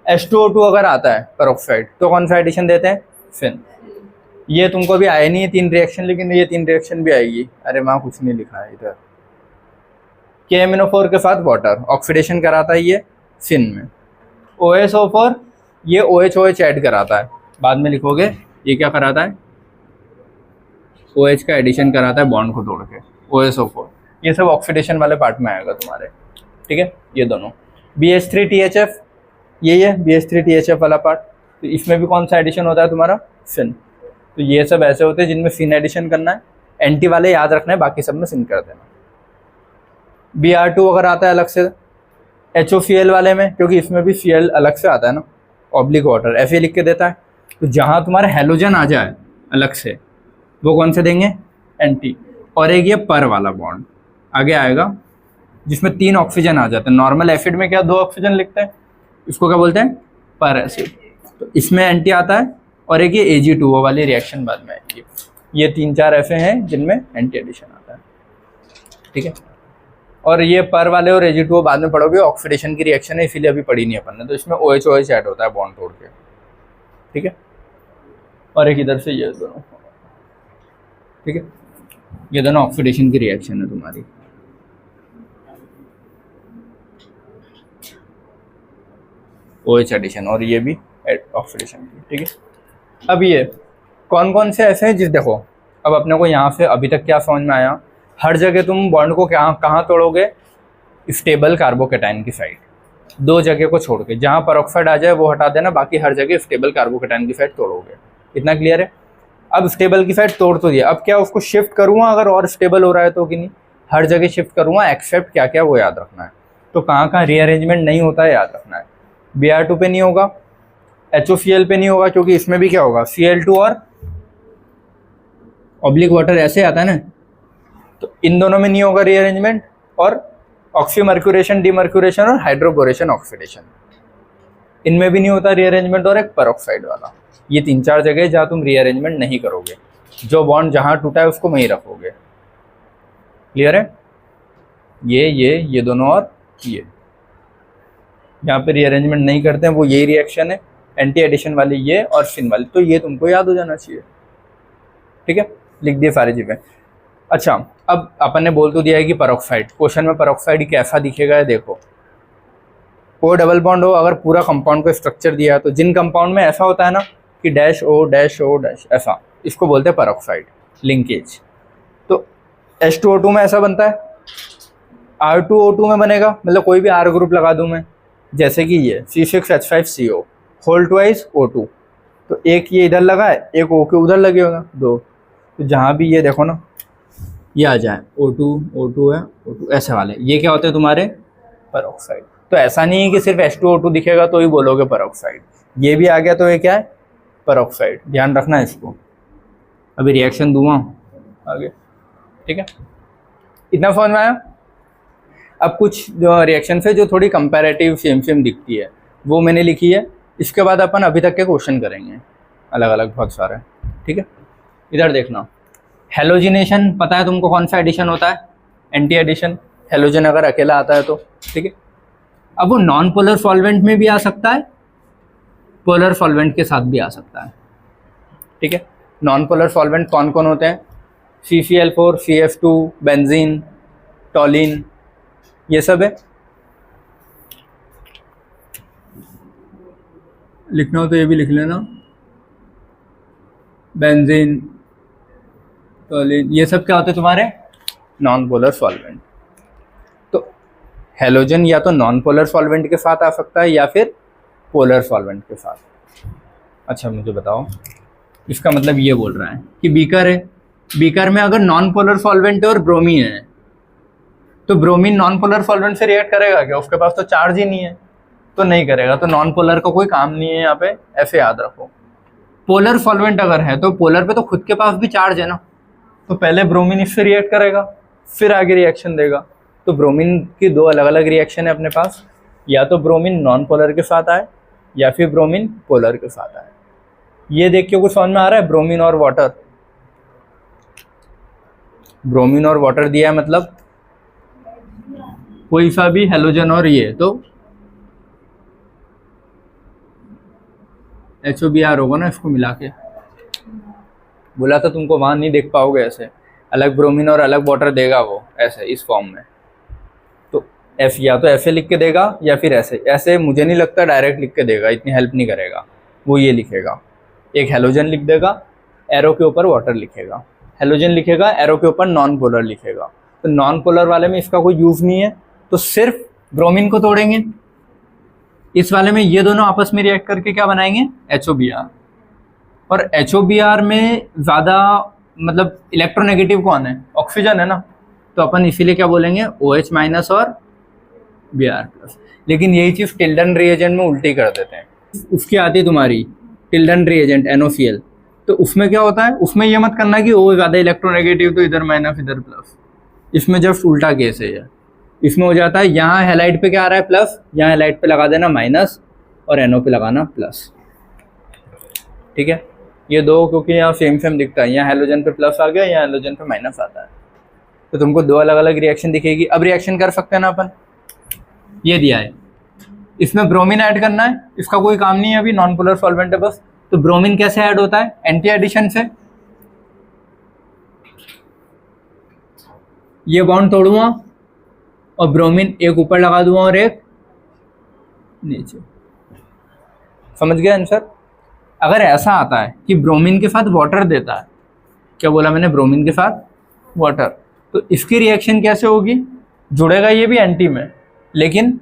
[SPEAKER 1] H2O2 अगर आता है पेरोक्साइड तो कौन सा एडिशन देते हैं? फिन। ये तुमको भी आया नहीं है 3 रिएक्शन, लेकिन ये 3 रिएक्शन भी आएगी। अरे वहाँ कुछ नहीं लिखा है इधर। KMnO4 के साथ वाटर ऑक्सीडेशन कराता है ये फिन में। OSO4 ये OH ऐड कराता है, बाद में लिखोगे ये क्या कराता है? OH का एडिशन कराता है बॉन्ड को तोड़ के, OSO4। ये सब ऑक्सीडेशन वाले पार्ट में आएगा तुम्हारे। ठीक है, ये दोनों BH3THF, ये BH3THF वाला पार्ट, तो इसमें भी कौन सा एडिशन होता है तुम्हारा? फिन। तो ये सब ऐसे होते हैं जिनमें फिन एडिशन करना है, एंटी वाले याद रखना है, बाकी सब में फिन कर देना। Br2 अगर आता है अलग से HOCl वाले में, क्योंकि इसमें भी Cl अलग से आता है ना, ऑब्लिक वाटर Fa लिख के देता है, तो जहाँ तुम्हारा हेलोजन आ जाए अलग से वो कौन से देंगे? एंटी। और एक ये पर वाला बॉन्ड आगे आएगा जिसमें 3 ऑक्सीजन आ जाते हैं। नॉर्मल एसिड में क्या 2 ऑक्सीजन लिखते हैं, इसको क्या बोलते हैं? पर एसिड। तो इसमें एंटी आता है और एक ये Ag2O वाली रिएक्शन बाद में आएगी। ये 3-4 ऐसे हैं जिनमें एंटी एडिशन आता है। ठीक है, और ये पर वाले और Ag2O बाद में पढ़ोगे, ऑक्सीडेशन की रिएक्शन है इसीलिए अभी पढ़ी नहीं अपन ने। तो इसमें OH ऐड होता है बॉन्ड तोड़ के। ठीक है, और एक इधर से ये दोनों। ठीक है, ये दोनों ऑक्सीडेशन की रिएक्शन है तुम्हारी। OH एडिशन और ये भी ऑक्सीडेशन की। ठीक है, अब ये कौन कौन से ऐसे हैं जिस देखो, अब अपने को यहाँ से अभी तक क्या समझ में आया? हर जगह तुम बॉन्ड को कहाँ तोड़ोगे? स्टेबल कार्बोकेटाइन की साइड, 2 जगह को छोड़ के। जहाँ पेरोक्साइड आ जाए वो हटा देना, बाकी हर जगह स्टेबल कार्बोकेटाइन की साइड तोड़ोगे। इतना क्लियर है? अब स्टेबल की साइड तोड़ तो दिया, अब क्या उसको शिफ्ट करूँगा अगर और स्टेबल हो रहा है तो कि नहीं? हर जगह शिफ्ट करूँगा एक्सेप्ट क्या क्या वो याद रखना है। तो कहाँ कहाँ रीअरेंजमेंट नहीं होता है याद रखना है। Br2 पे नहीं होगा, HOCl पे नहीं होगा, क्योंकि इसमें भी क्या होगा? Cl2 और ऑब्लिक वाटर ऐसे आता है ना, तो इन दोनों में नहीं होगा रीअरेंजमेंट। और ऑक्सीमर्क्यूरेशन, डीमर्क्यूरेशन और हाइड्रोबोरेशन ऑक्सीडेशन, इनमें भी नहीं होता रीअरेंजमेंट। और एक पेरोक्साइड वाला, ये 3-4 जगह जहाँ तुम रीअरेंजमेंट नहीं करोगे, जो बॉन्ड जहाँ टूटा है उसको वहीं रखोगे। क्लियर है? ये दोनों और ये यहाँ पे रीअरेंजमेंट नहीं करते हैं, वो यही रिएक्शन है एंटी एडिशन वाली ये और फिन वाली। तो ये तुमको याद हो जाना चाहिए। ठीक है, लिख दिए सारी चीज़ें। अच्छा, अब अपन ने बोल तो दिया है कि पेरोक्साइड, क्वेश्चन में पेरोक्साइड कैसा दिखेगा है देखो। ओ डबल बॉन्ड हो, अगर पूरा कंपाउंड को स्ट्रक्चर दिया है तो जिन कंपाउंड में ऐसा होता है ना कि dash O dash O dash ऐसा, इसको बोलते हैं पेरोक्साइड लिंकेज। तो H2O2 में ऐसा बनता है, R2O2 में बनेगा, मतलब कोई भी R ग्रुप लगा दूं मैं, जैसे कि ये C6H5CO होल ट्वाइस O2, तो एक ये इधर लगा है, एक O के उधर लगे होगा, दो, तो जहाँ भी ये देखो ना ये आ जाए O2 है O2 ऐसे वाले, ये क्या होते हैं तुम्हारे पेरोक्साइड। तो ऐसा नहीं है कि सिर्फ H2O2 दिखेगा तो ही बोलोगे पेरोक्साइड, ये भी आ गया तो ये क्या है पेरोक्साइड, ध्यान रखना है इसको। अभी रिएक्शन दूंगा आगे, ठीक है, इतना समझ में आया। अब कुछ रिएक्शन से जो थोड़ी कंपैरेटिव सेम दिखती है वो मैंने लिखी है, इसके बाद अपन अभी तक के क्वेश्चन करेंगे अलग अलग बहुत सारे, ठीक है। इधर देखना, हेलोजिनेशन पता है तुमको कौन सा एडिशन होता है, एंटी एडिशन, हेलोजन अगर अकेला आता है तो, ठीक है। अब वो नॉन पोलर सॉल्वेंट में भी आ सकता है, पोलर सॉल्वेंट के साथ भी आ सकता है, ठीक है। नॉन पोलर सॉल्वेंट कौन कौन होते हैं, CCl4, CF2, बेंजीन, टॉलिन, ये सब है। लिखना हो तो ये भी लिख लेना, बेंजीन, टॉलिन, ये सब क्या होते हैं तुम्हारे नॉन पोलर सॉल्वेंट। तो हेलोजन या तो नॉन पोलर सॉल्वेंट के साथ आ सकता है या फिर पोलर सॉल्वेंट के साथ। अच्छा मुझे बताओ, इसका मतलब ये बोल रहा है कि बीकर है, बीकर में अगर नॉन पोलर सॉल्वेंट है और ब्रोमीन है, तो ब्रोमीन नॉन पोलर सॉल्वेंट से रिएक्ट करेगा क्या, उसके पास तो चार्ज ही नहीं है, तो नहीं करेगा, तो नॉन पोलर का कोई काम नहीं है यहाँ पे, ऐसे याद रखो। पोलर सॉल्वेंट अगर है तो पोलर पे तो खुद के पास भी चार्ज है ना, तो पहले ब्रोमीन इससे रिएक्ट करेगा फिर आगे रिएक्शन देगा। तो ब्रोमीन की दो अलग अलग रिएक्शन है अपने पास, या तो ब्रोमीन नॉन पोलर के साथ आए या फिर ब्रोमीन पोलर के साथ आए। ये देख के कुछ समझ में आ रहा है, ब्रोमीन और वाटर, ब्रोमीन और वाटर दिया है मतलब कोई सा भी हेलोजन और ये तो HOBr होगा ना, इसको मिला के बोला था तुमको, वहां नहीं देख पाओगे ऐसे, अलग ब्रोमीन और अलग वाटर देगा वो ऐसे इस फॉर्म में। तो F या तो ऐसे लिख के देगा या फिर ऐसे, ऐसे मुझे नहीं लगता डायरेक्ट लिख के देगा, इतनी हेल्प नहीं करेगा। वो ये लिखेगा, एक हेलोजन लिख देगा, एरो के ऊपर वाटर लिखेगा, हेलोजन लिखेगा, एरो के ऊपर नॉन पोलर लिखेगा। तो नॉन पोलर वाले में इसका कोई यूज नहीं है, तो सिर्फ ब्रोमीन को तोड़ेंगे। इस वाले में ये दोनों आपस में रिएक्ट करके क्या बनाएंगे, HOBr। और HOBr में ज़्यादा मतलब इलेक्ट्रोनेगेटिव कौन है, ऑक्सीजन है ना, तो अपन इसीलिए क्या बोलेंगे OH माइनस और Br प्लस। लेकिन यही चीज़ टिल्डन रिएजेंट में उल्टी कर देते हैं। उसकी आती है तुम्हारी टिल्डन रिएजेंट NOCl, तो उसमें क्या होता है, उसमें ये मत करना कि O ज़्यादा इलेक्ट्रोनेगेटिव तो इधर माइनस इधर प्लस, इसमें जस्ट उल्टा केस है ये। इसमें हो जाता है यहाँ हैलाइड पे क्या आ रहा है प्लस, यहाँ हैलाइड पे लगा देना माइनस और NO पे लगाना प्लस, ठीक है। ये दो क्योंकि यहाँ सेम दिखता है, यहाँ हेलोजन पे प्लस आ गया, यहाँ हेलोजन पे माइनस आता है, तो तुमको दो अलग अलग रिएक्शन दिखेगी। अब रिएक्शन कर सकते हैं ना अपन, ये दिया है, इसमें ब्रोमीन ऐड करना है, इसका कोई काम नहीं है अभी, नॉन पोलर सॉल्वेंट है बस। तो ब्रोमीन कैसे ऐड होता है, एंटी एडिशन से। ये बॉन्ड तोड़ूंगा और ब्रोमीन एक ऊपर लगा दूंगा और एक नीचे, समझ गया आंसर। अगर ऐसा आता है कि ब्रोमीन के साथ वाटर देता है, क्या बोला मैंने, ब्रोमीन के साथ वाटर, तो इसकी रिएक्शन कैसे होगी, जुड़ेगा ये भी एंटी में, लेकिन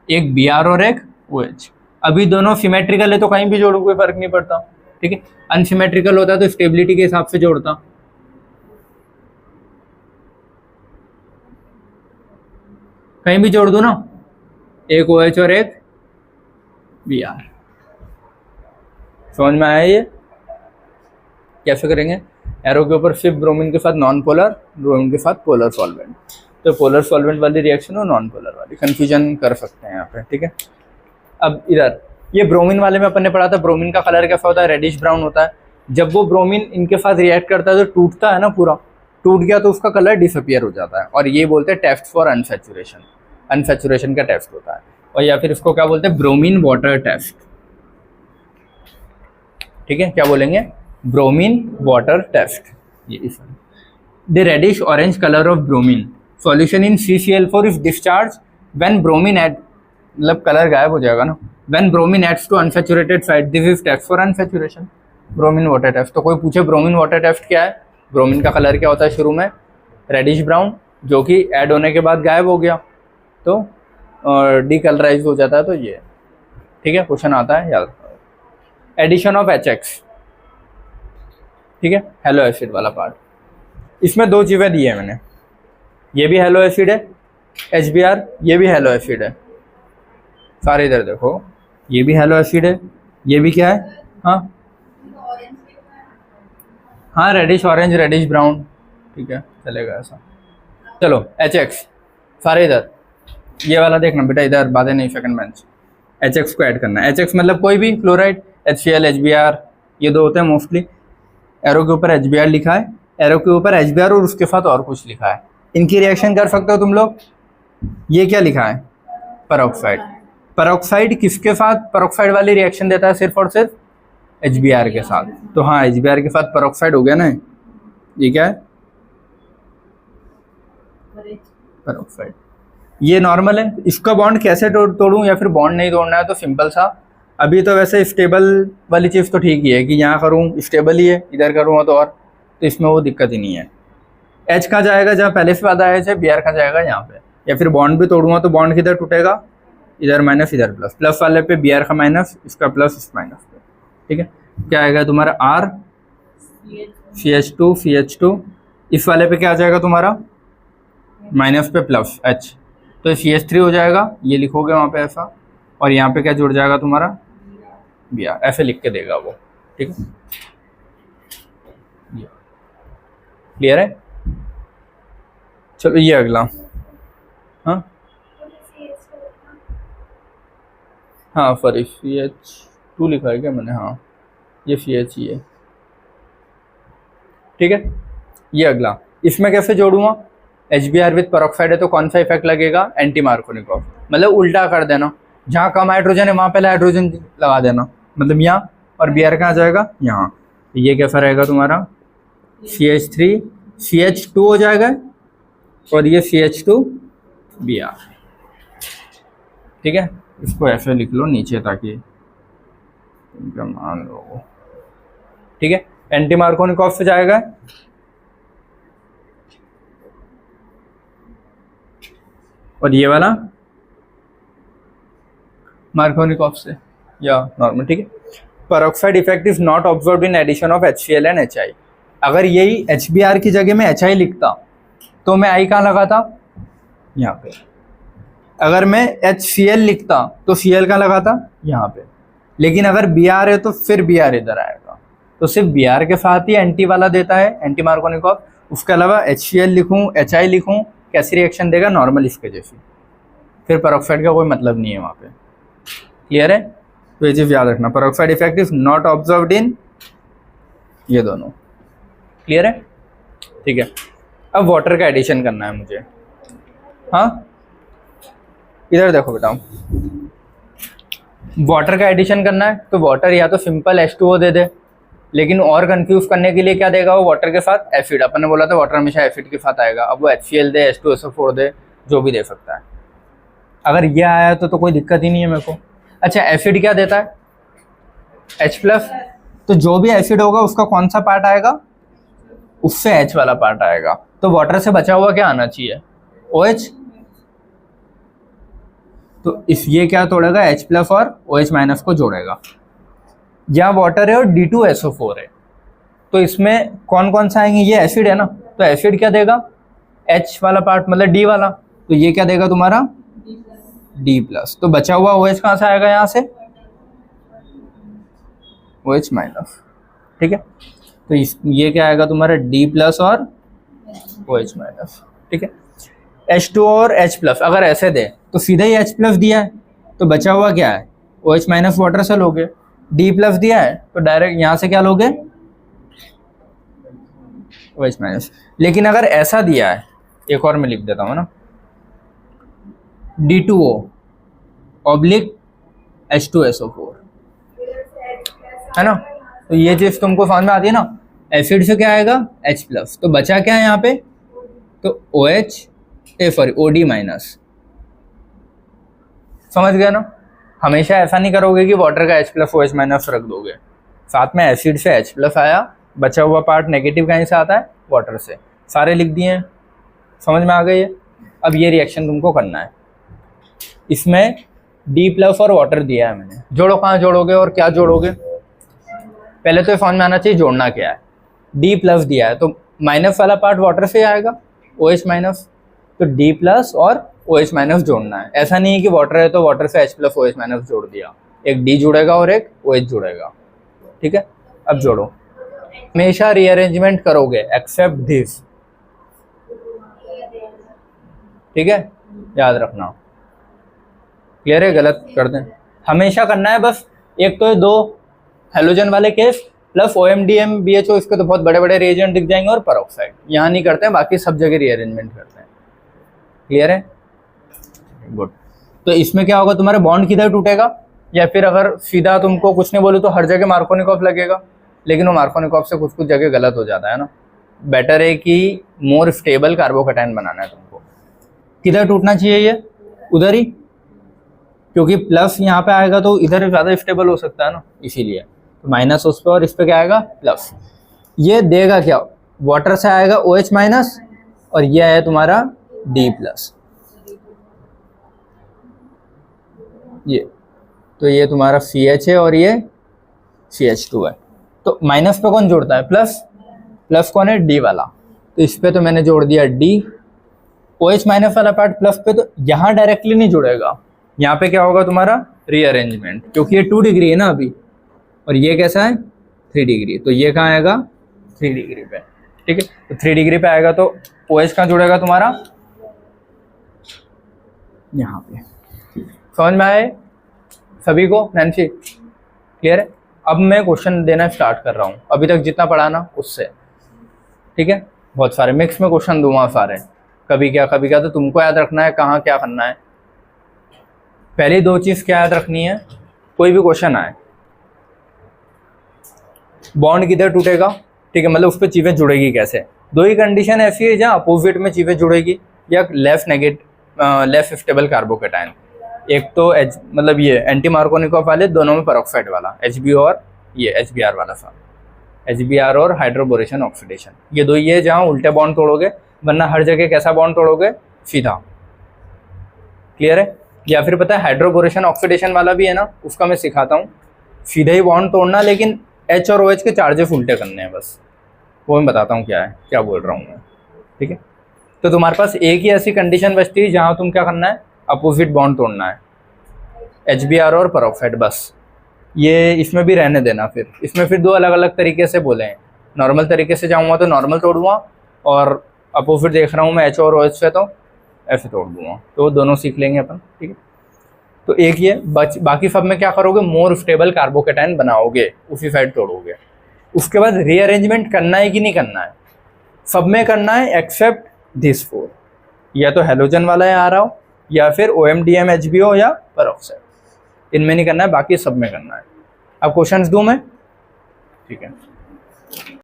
[SPEAKER 1] एक Br और एक OH। अभी दोनों सिमेट्रिकल है तो कहीं भी जोड़ो कोई फर्क नहीं पड़ता, ठीक है। अनसिमेट्रिकल होता है तो स्टेबिलिटी के हिसाब से जोड़ता, कहीं भी जोड़ दो ना, एक OH और एक Br। समझ में आया ये कैसे करेंगे, एरो के ऊपर सिर्फ ब्रोमीन के साथ नॉन पोलर, ब्रोमीन के साथ पोलर सॉल्वेंट, तो पोलर सॉल्वेंट वाली रिएक्शन और नॉन पोलर वाली, कंफ्यूजन कर सकते हैं यहाँ पे, ठीक है। अब इधर ये ब्रोमीन वाले में अपन ने पढ़ा था, ब्रोमीन का कलर कैसा होता है, रेडिश ब्राउन होता है। जब वो ब्रोमीन इनके साथ रिएक्ट करता है तो टूटता है ना, पूरा टूट गया तो उसका कलर डिसअपियर हो जाता है, और ये बोलते हैं टेस्ट फॉर अनसैचुरेशन, अनसैचुरेशन का टेस्ट होता है। और या फिर इसको क्या बोलते हैं, ब्रोमीन वाटर टेस्ट, ठीक है। क्या बोलेंगे, ब्रोमीन वाटर टेस्ट, ये the reddish orange colour of bromine solution in CCl4 if discharge when bromine add, मतलब कलर गायब हो जाएगा ना, when bromine adds to unsaturated side, this is test for unsaturation, bromine water test. तो कोई पूछे bromine water test क्या है, ब्रोमीन का कलर क्या होता है शुरू में, रेडिश ब्राउन, जो कि ऐड होने के बाद गायब हो गया तो डीकलराइज हो जाता है, तो ये ठीक है, क्वेश्चन आता है याद रखो। एडिशन ऑफ HX, ठीक है, हेलो एसिड वाला पार्ट, इसमें दो चीज़ें दी है मैंने, ये भी हेलो एसिड है HBr, ये भी हेलो एसिड है, सारे इधर देखो, ये भी हेलो एसिड है, ये भी क्या है, हाँ रेडिश ऑरेंज रेडिश ब्राउन, ठीक है चलेगा ऐसा। चलो HX सारे इधर, ये वाला देखना बेटा, इधर बातें नहीं, सेकंड बेंच, HX को ऐड करना है। HX मतलब कोई भी क्लोराइड, HCl HBr, ये दो होते हैं मोस्टली। एरो के ऊपर HBr लिखा है, एरो के ऊपर HBr और उसके साथ और कुछ लिखा है, इनकी रिएक्शन कर सकते हो तुम लोग। ये क्या लिखा है, पेरोक्साइड, पेरोक्साइड किसके साथ पेरोक्साइड वाली रिएक्शन देता है, सिर्फ और सिर्फ HBr के साथ, तो हाँ HBr के साथ पेरोक्साइड हो गया ना, ये क्या है पेरोक्साइड। ये नॉर्मल है, इसका बॉन्ड कैसे तोड़ूं या फिर बॉन्ड नहीं तोड़ना है, तो सिंपल सा, अभी तो वैसे स्टेबल वाली चीज़ तो ठीक ही है कि यहाँ करूँ स्टेबल ही है, इधर करूँगा तो और, तो इसमें वो दिक्कत ही नहीं है। H का जाएगा जहाँ पहले से ज़्यादा H है, Br का जाएगा यहाँ पे, या फिर बॉन्ड भी तोड़ूंगा तो बॉन्ड किधर टूटेगा, इधर माइनस इधर प्लस, प्लस वाले पे Br का माइनस, इसका प्लस इस माइनस पे, ठीक है। क्या आएगा तुम्हारा R CH2 CH2, इस वाले पे क्या आ जाएगा तुम्हारा माइनस पे प्लस H, तो CH3 हो जाएगा, ये लिखोगे वहाँ पे ऐसा, और यहाँ पे क्या जुड़ जाएगा तुम्हारा Br, ऐसे लिख के देगा वो, ठीक है। क्लियर है, चलो ये अगला, हाँ सॉरी CH2 लिखा है क्या मैंने, हाँ ये CH ही है, ठीक है। ये अगला, इसमें कैसे जोड़ूंगा, HBr विथ पेरोक्साइड है तो कौन सा इफेक्ट लगेगा, एंटी मार्कोनिकॉफ, मतलब उल्टा कर देना, जहाँ कम हाइड्रोजन है वहाँ पहले हाइड्रोजन लगा देना, मतलब यहाँ, और Br कहाँ जाएगा यहाँ, ये कैसा रहेगा तुम्हारा CH3 CH2 हो जाएगा, और ये CH2 Br, ठीक है। इसको ऐसे लिख लो नीचे ताकि इनका मान लो, ठीक है। एंटी मार्कोनिकॉफ से जाएगा, और ये वाला मार्कोनिकॉफ से या नॉर्मल, ठीक है। Peroxide effect is not observed in addition of HCl and HI, अगर यही HBr की जगह में HI लिखता तो मैं I कहाँ लगाता, यहाँ पे, अगर मैं HCl लिखता तो Cl कहाँ लगाता, यहाँ पे, लेकिन अगर Br है तो फिर Br इधर आएगा, तो सिर्फ Br के साथ ही एंटी वाला देता है, एंटी मार्कोनिकॉफ, उसके अलावा HCl लिखूँ HI लिखूँ, कैसी रिएक्शन देगा, नॉर्मल इसके जैसी, फिर पेरोक्साइड का कोई मतलब नहीं है वहाँ पे। क्लियर है, तो ये चीज़ याद रखना, peroxide effect is not observed इन ये दोनों। क्लियर है, ठीक है। अब वाटर का एडिशन करना है मुझे, हाँ इधर देखो बेटा, वाटर का एडिशन करना है तो वाटर या तो सिंपल H2O दे दे, लेकिन और कंफ्यूज करने के लिए क्या देगा वो, वाटर के साथ एसिड, अपन ने बोला था वाटर हमेशा एसिड के साथ आएगा, अब वो HCl दे H2SO4 दे, जो भी दे सकता है। अगर ये आया तो कोई दिक्कत ही नहीं है मेरे को। अच्छा एसिड क्या देता है, H+, तो जो भी एसिड होगा उसका कौन सा पार्ट आएगा, उससे H वाला पार्ट आएगा, तो वाटर से बचा हुआ क्या आना चाहिए, OH, तो इस ये क्या तोड़ेगा, H+ और OH- को जोड़ेगा। यहाँ वाटर है और D2SO4 है, तो इसमें कौन कौन सा आएंगे, ये एसिड है ना, तो एसिड क्या देगा, H वाला पार्ट मतलब D वाला, तो ये क्या देगा तुम्हारा D+, तो बचा हुआ OH कहाँ से आएगा, यहाँ से OH-, ठीक है। तो ये क्या आएगा तुम्हारा D+ और OH-, ठीक है। H2 और H+, अगर ऐसे दे तो सीधा ही H+ दिया है, तो बचा हुआ क्या है, OH- वाटर से लोगे, D+ दिया है तो डायरेक्ट यहाँ से क्या लोगे, OH-, लेकिन अगर ऐसा दिया है, एक और मैं लिख देता हूँ ना, D2O ऑब्लिक H2SO4, है ना, तो ये चीज़ तुमको समझ में आती है ना, एसिड से क्या आएगा H+, तो बचा क्या है यहाँ पे, तो OD माइनस। समझ गया ना। हमेशा ऐसा नहीं करोगे कि वाटर का H+ OH माइनस रख दोगे, साथ में एसिड से H+ आया, बचा हुआ पार्ट नेगेटिव कहीं से आता है, वाटर से। सारे लिख दिए हैं, समझ में आ गई है। अब ये रिएक्शन तुमको करना है, इसमें D+ और वाटर दिया है मैंने, जोड़ो। कहाँ जोड़ोगे और क्या जोड़ोगे, पहले तो ये समझ में आना चाहिए जोड़ना क्या है। D+ दिया है तो माइनस वाला पार्ट वाटर से आएगा, OH माइनस, तो D+ और OH माइनस जोड़ना है। ऐसा नहीं है कि वाटर है तो वाटर से H+ OH माइनस जोड़ दिया, एक D जुड़ेगा और एक OH जुड़ेगा, ठीक है। अब जोड़ो, हमेशा रीअरेंजमेंट करोगे एक्सेप्ट दिस, ठीक है, याद रखना। क्लियर है, गलत कर दें, हमेशा करना है बस। एक तो ये दो हेलोजन वाले केस प्लस OMDM BHO, इसके तो बहुत बड़े बड़े रिएजेंट दिख जाएंगे, और परऑक्साइड यहाँ नहीं करते हैं, बाकी सब जगह रीअरेंजमेंट करते हैं। क्लियर है, गुड। तो इसमें क्या होगा, तुम्हारा बॉन्ड किधर टूटेगा, या फिर अगर सीधा तुमको कुछ नहीं बोलूँ तो हर जगह मार्कोनिकॉफ लगेगा, लेकिन वो मार्कोनिकॉफ से कुछ कुछ जगह गलत हो जाता है ना। बेटर है कि मोर स्टेबल कार्बोकेटाइन बनाना है तुमको। किधर टूटना चाहिए, ये उधर ही, क्योंकि प्लस यहाँ पे आएगा तो इधर ज़्यादा स्टेबल हो सकता है ना, इसीलिए। तो माइनस उस पर और इस पर क्या आएगा प्लस। ये देगा क्या, वाटर से आएगा OH माइनस, और यह है तुम्हारा D+। ये तो ये तुम्हारा CH है और ये CH2 है। तो माइनस पे कौन जोड़ता है, प्लस कौन है, D वाला, तो इस पे तो मैंने जोड़ दिया D। OH माइनस वाला पार्ट प्लस पे, तो यहाँ डायरेक्टली नहीं जुड़ेगा, यहाँ पे क्या होगा तुम्हारा रीअरेंजमेंट, क्योंकि ये 2 डिग्री है ना अभी, और ये कैसा है 3 डिग्री, तो ये कहाँ आएगा 3 डिग्री पे, ठीक है। तो 3 डिग्री पे आएगा तो OH कहाँ जुड़ेगा तुम्हारा, यहाँ पे। समझ में आए सभी को, नैन्सी क्लियर है। अब मैं क्वेश्चन देना स्टार्ट कर रहा हूँ, अभी तक जितना पढ़ा ना उससे, ठीक है। बहुत सारे मिक्स में क्वेश्चन दूंगा सारे, कभी क्या तो तुमको याद रखना है कहाँ क्या करना है। पहली 2 चीज़ क्या याद रखनी है, कोई भी क्वेश्चन आए, बॉन्ड किधर टूटेगा, ठीक है, मतलब उस पर चीज़ें जुड़ेगी कैसे। 2 ही कंडीशन ऐसी है जहाँ अपोजिट में चीज़ें जुड़ेगी, या लेस स्टेबल कार्बोकेटाइन। एक तो मतलब ये एंटी मार्कोनिकॉफ वाले, दोनों में परऑक्साइड वाला HB और ये HBr वाला सा, HBr और हाइड्रोबोरेशन ऑक्सीडेशन, ये 2 ही है जहाँ उल्टे बॉन्ड तोड़ोगे, वरना हर जगह कैसा बॉन्ड तोड़ोगे, सीधा। क्लियर है। या फिर पता है हाइड्रोबोरेशन ऑक्सीडेशन वाला भी है ना, उसका मैं सिखाता हूँ, सीधे ही बॉन्ड तोड़ना, लेकिन H और OH के चार्जेस उल्टे करने हैं बस, वो मैं बताता हूँ क्या है, क्या बोल रहा हूँ मैं, ठीक है। तो तुम्हारे पास एक ही ऐसी कंडीशन बचती है जहाँ तुम क्या करना है, अपोजिट बॉन्ड तोड़ना है, HBr और परऑक्साइड, बस। ये इसमें भी रहने देना, फिर इसमें फिर 2 अलग अलग तरीके से बोले हैं। नॉर्मल तरीके से जाऊँगा तो नॉर्मल तोड़ूँगा, और अपोजिट देख रहा हूँ मैं H और OH से, तो ऐसे तोड़ दूँगा, तो दोनों सीख लेंगे अपन, ठीक है। तो एक ये बाकी सब में क्या करोगे, मोर स्टेबल कार्बोकेटाइन बनाओगे, उसी साइड तोड़ोगे। उसके बाद रीअरेंजमेंट करना है कि नहीं करना है, सब में करना है एक्सेप्ट दिस 4, या तो हेलोजन वाला है आ रहा हो, या फिर OMDM HBO या परऑक्साइड, इनमें नहीं करना है, बाकी सब में करना है। अब क्वेश्चंस दूं मैं, ठीक है।